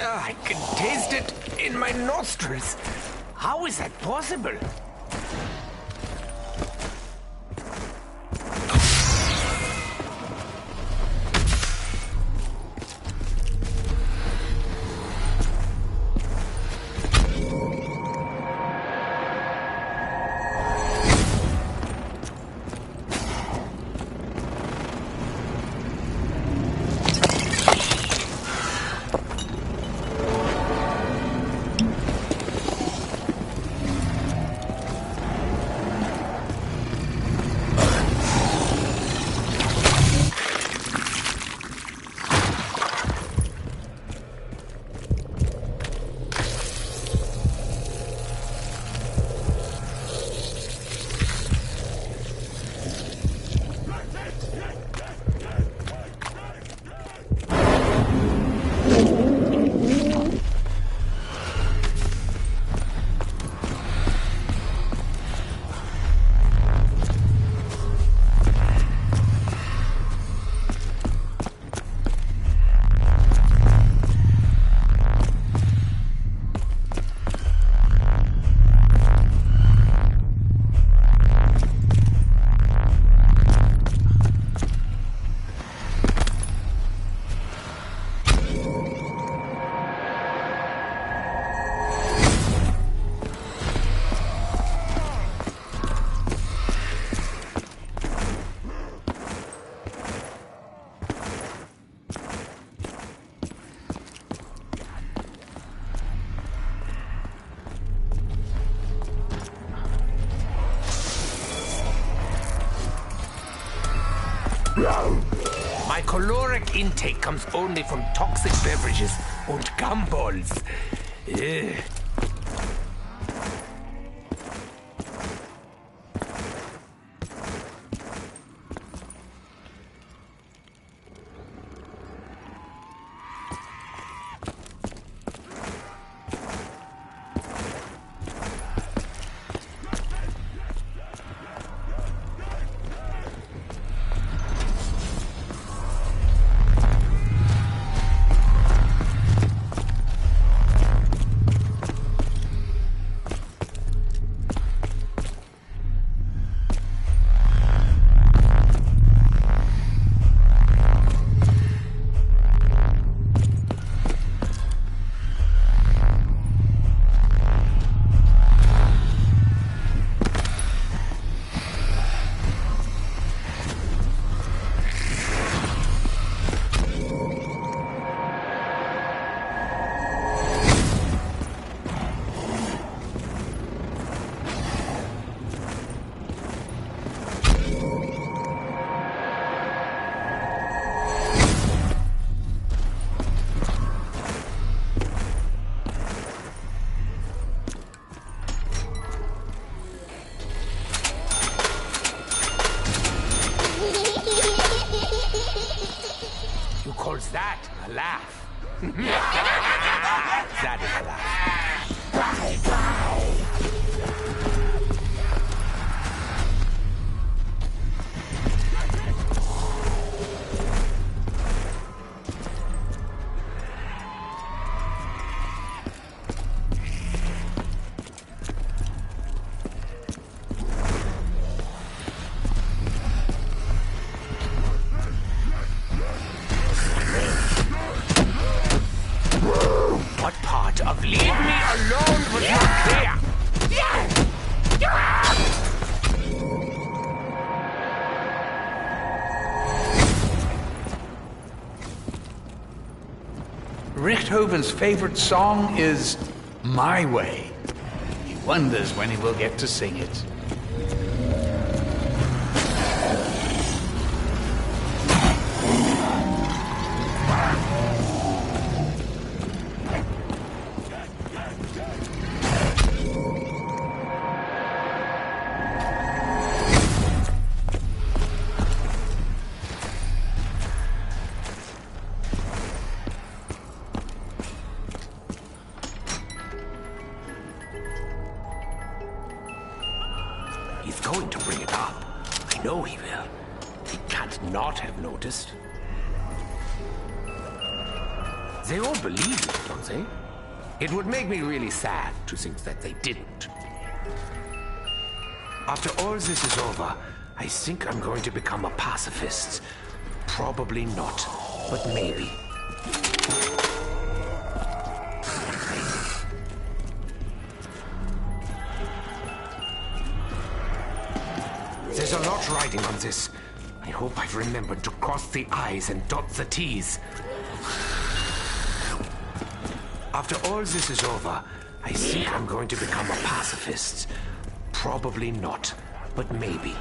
I can taste it in my nostrils. How is that possible? My caloric intake comes only from toxic beverages and gumballs. Ugh. that a laugh? That is a laugh. What part of leave me alone was not clear? Richthoven's favorite song is My Way. He wonders when he will get to sing it. He's going to bring it up. I know he will. He can't not have noticed. They all believe it, don't they? It would make me really sad to think that they didn't. After all this is over, I think I'm going to become a pacifist. Probably not, but maybe. There's a lot riding on this. I hope I've remembered to cross the I's and dot the T's. After all this is over, I think I'm going to become a pacifist. Probably not, but maybe.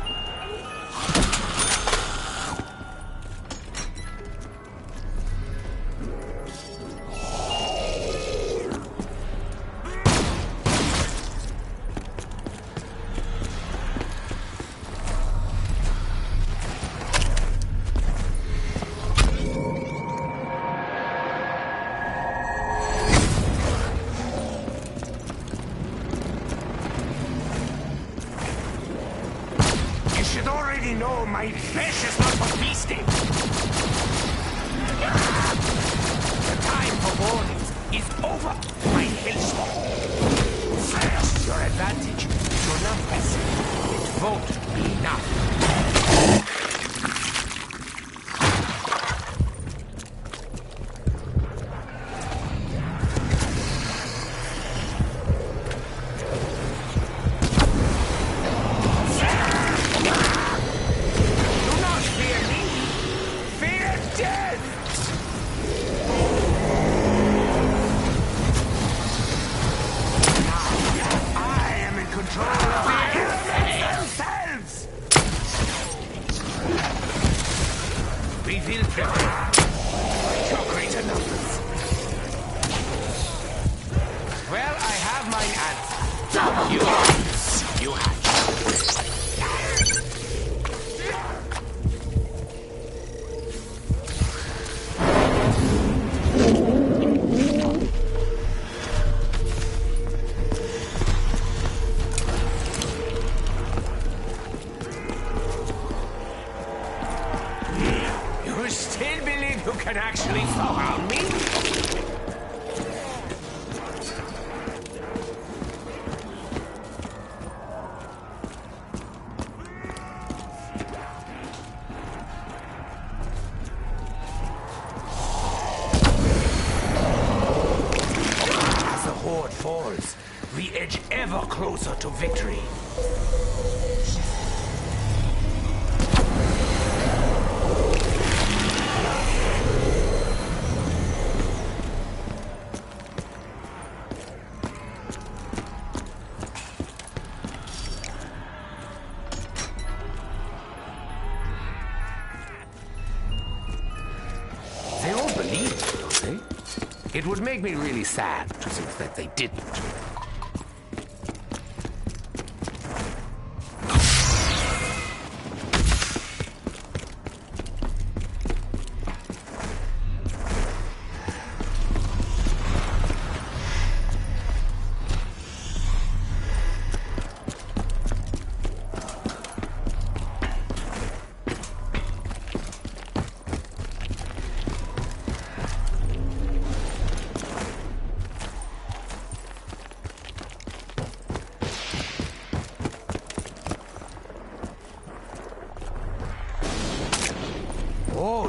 You know my flesh is not for feasting. The time for warnings is over, my hellspawn. Your advantage is your numbers. It won't be enough. We will prepare your greater numbers. Well, I have my answer. You hatch. You still believe you can actually surround me? As the horde falls, we edge ever closer to victory. They all believe it, don't they? It would make me really sad to think that they didn't.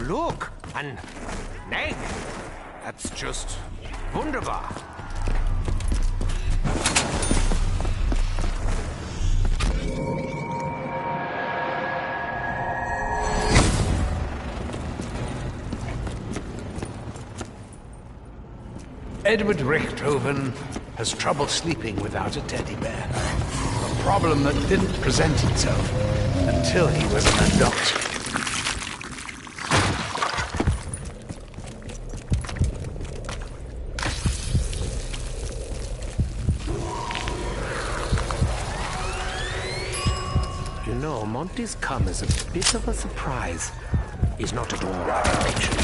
look, an egg. That's just wunderbar. Edward Richthofen has trouble sleeping without a teddy bear. A problem that didn't present itself until he was an adult. You know, Monty's come as a bit of a surprise. He's not at all what I pictured.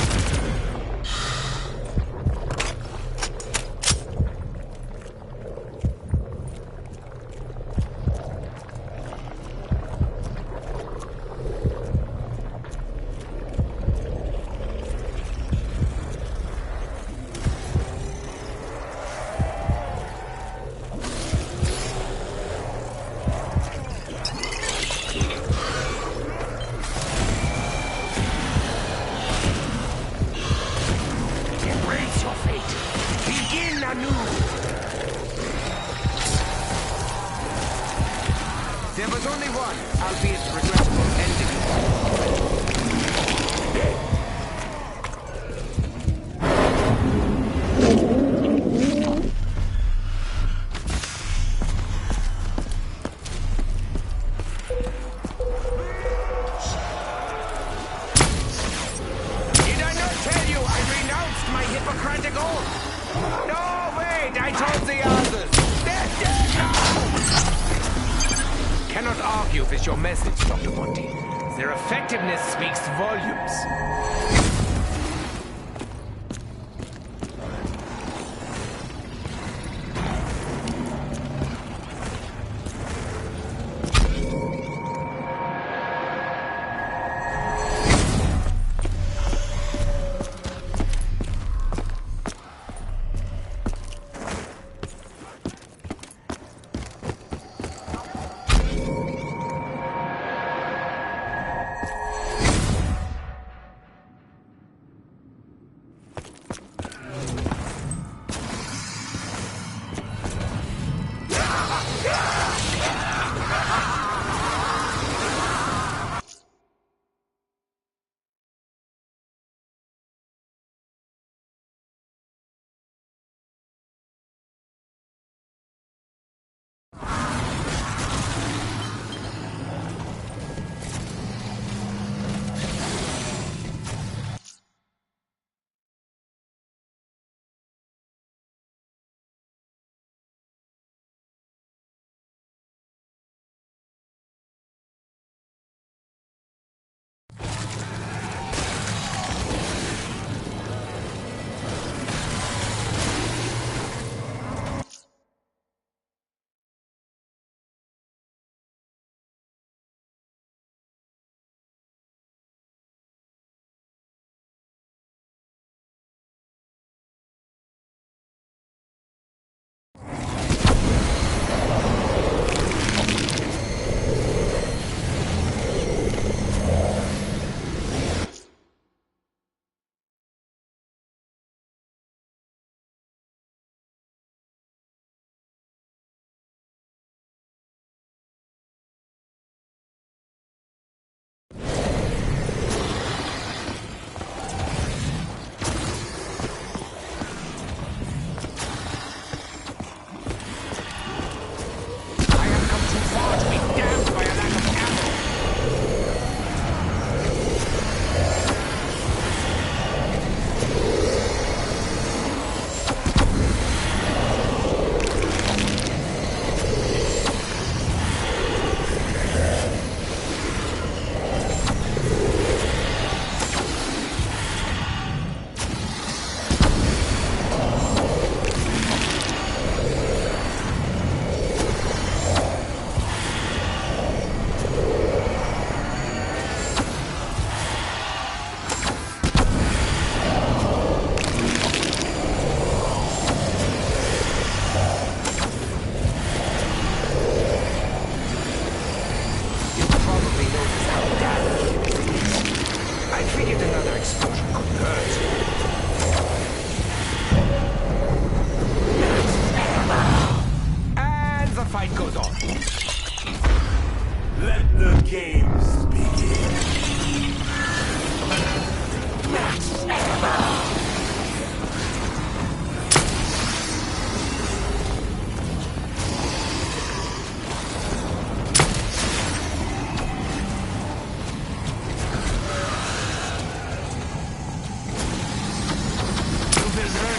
There was only one, albeit regrettable, ending. Did I not tell you I renounced my Hippocratic oath? No, wait, I told the others. They're dead now! Cannot argue if it's your message, Dr. Monty. Their effectiveness speaks volumes.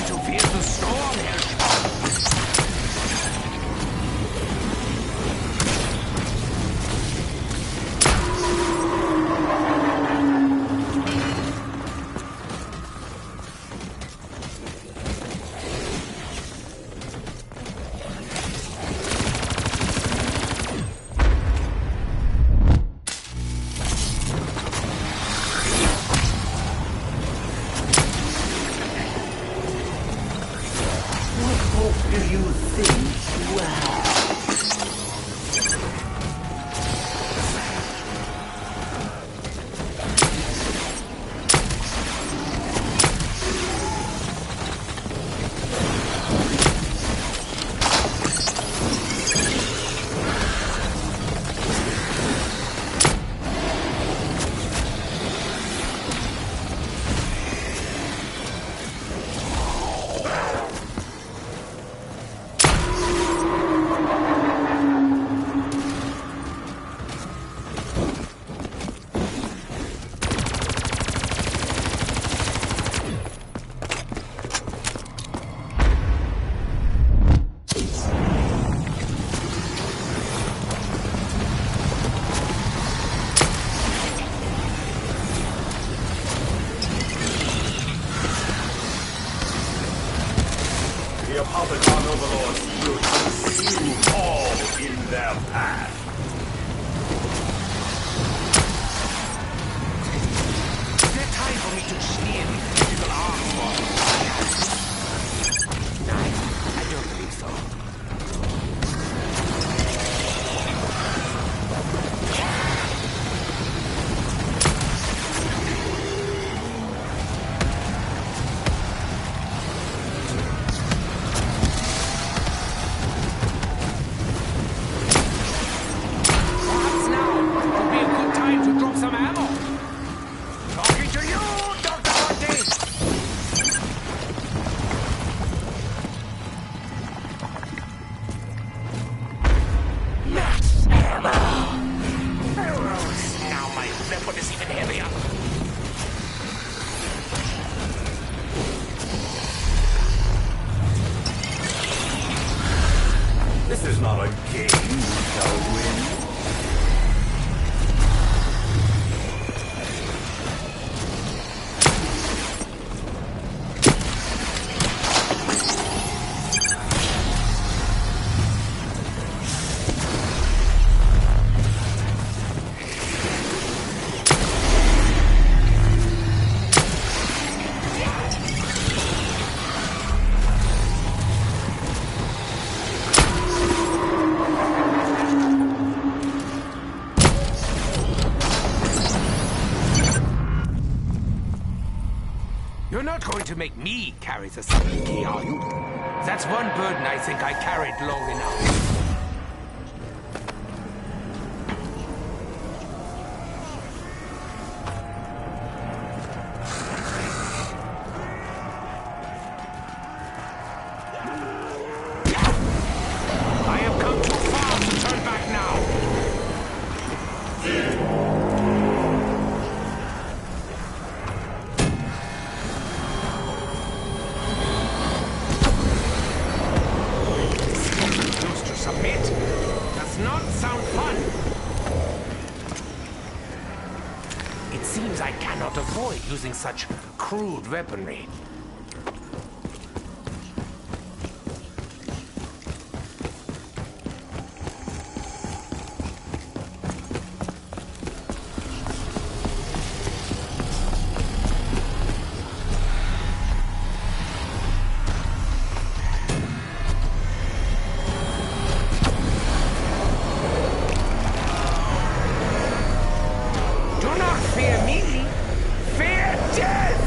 to fear the storm, Herr. What hope do you think you have? The Apoplecon overlords will consume all in their path. Is there time for me to steal these physical arms for? No, I don't believe so. Perhaps now would be a good time to drop some ammo. Talking to you, Dr. Monty! Max ammo! Now my weapon is even heavier. This is not a game you shall win. You're not going to make me carry the second key, are you? That's one burden I think I carried long enough. I have come too far to turn back now. Refuse to submit. Does not sound fun. It seems I cannot avoid using such crude weaponry. Do not fear me. Fear death!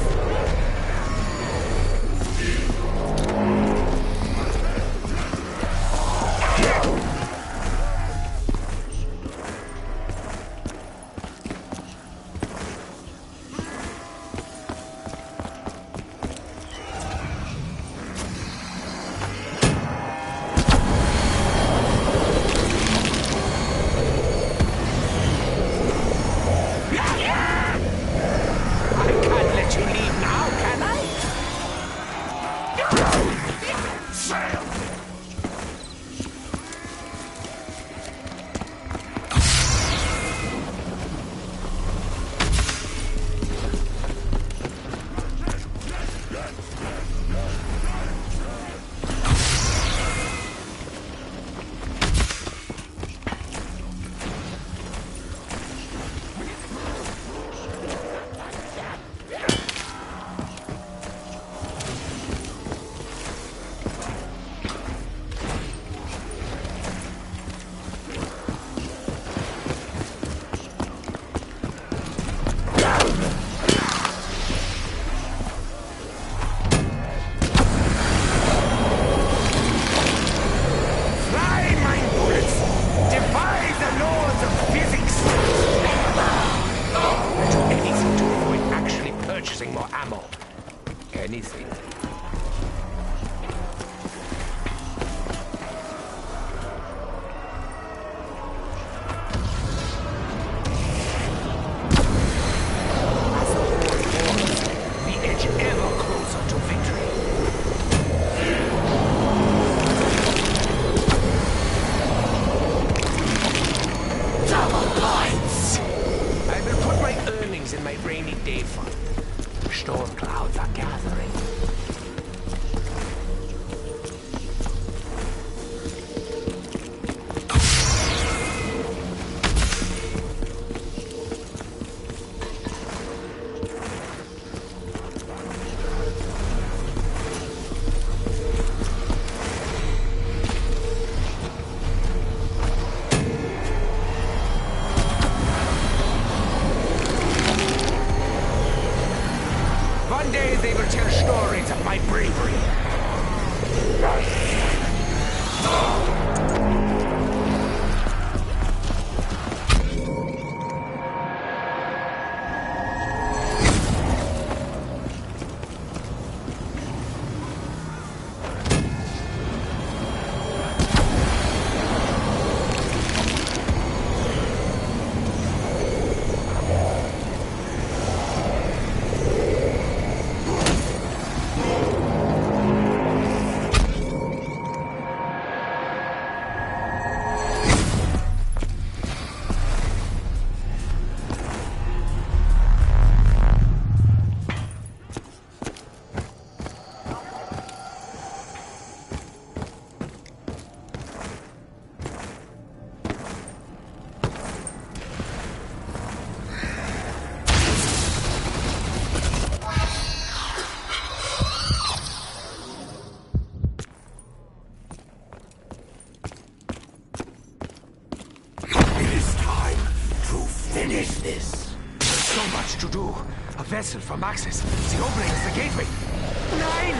Vessel from Axis. The opening is the gateway. 9!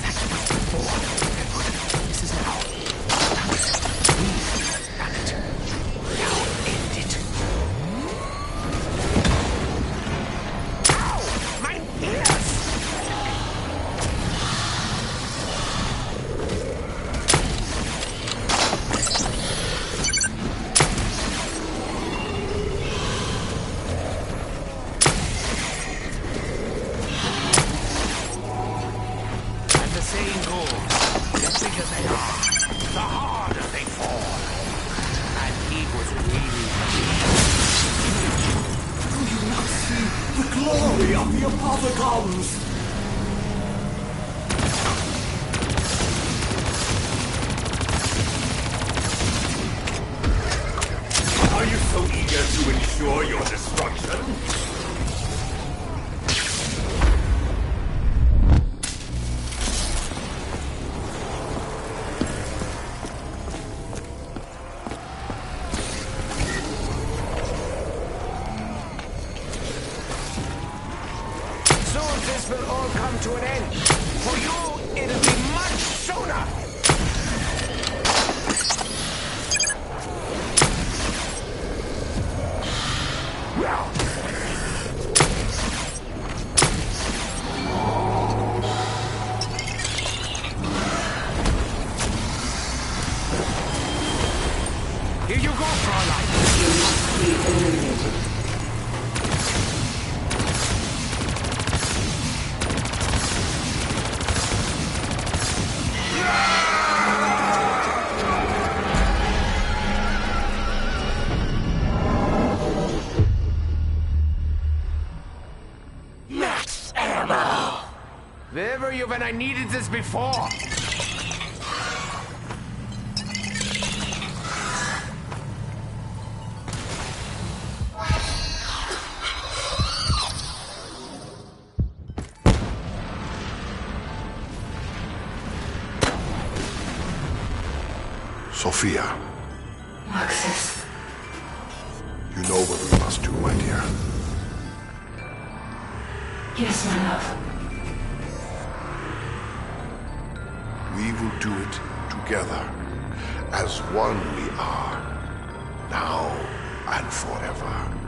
That's what before. Good. This is now. We've done it. Now end it. Ow! My ears! Glory of the Gobblegums! Are you so eager to ensure your destruction? This will when I needed this before. Sophia. Roxas. You know what we must do, my dear. Yes, my love. We will do it together. As one we are. Now and forever.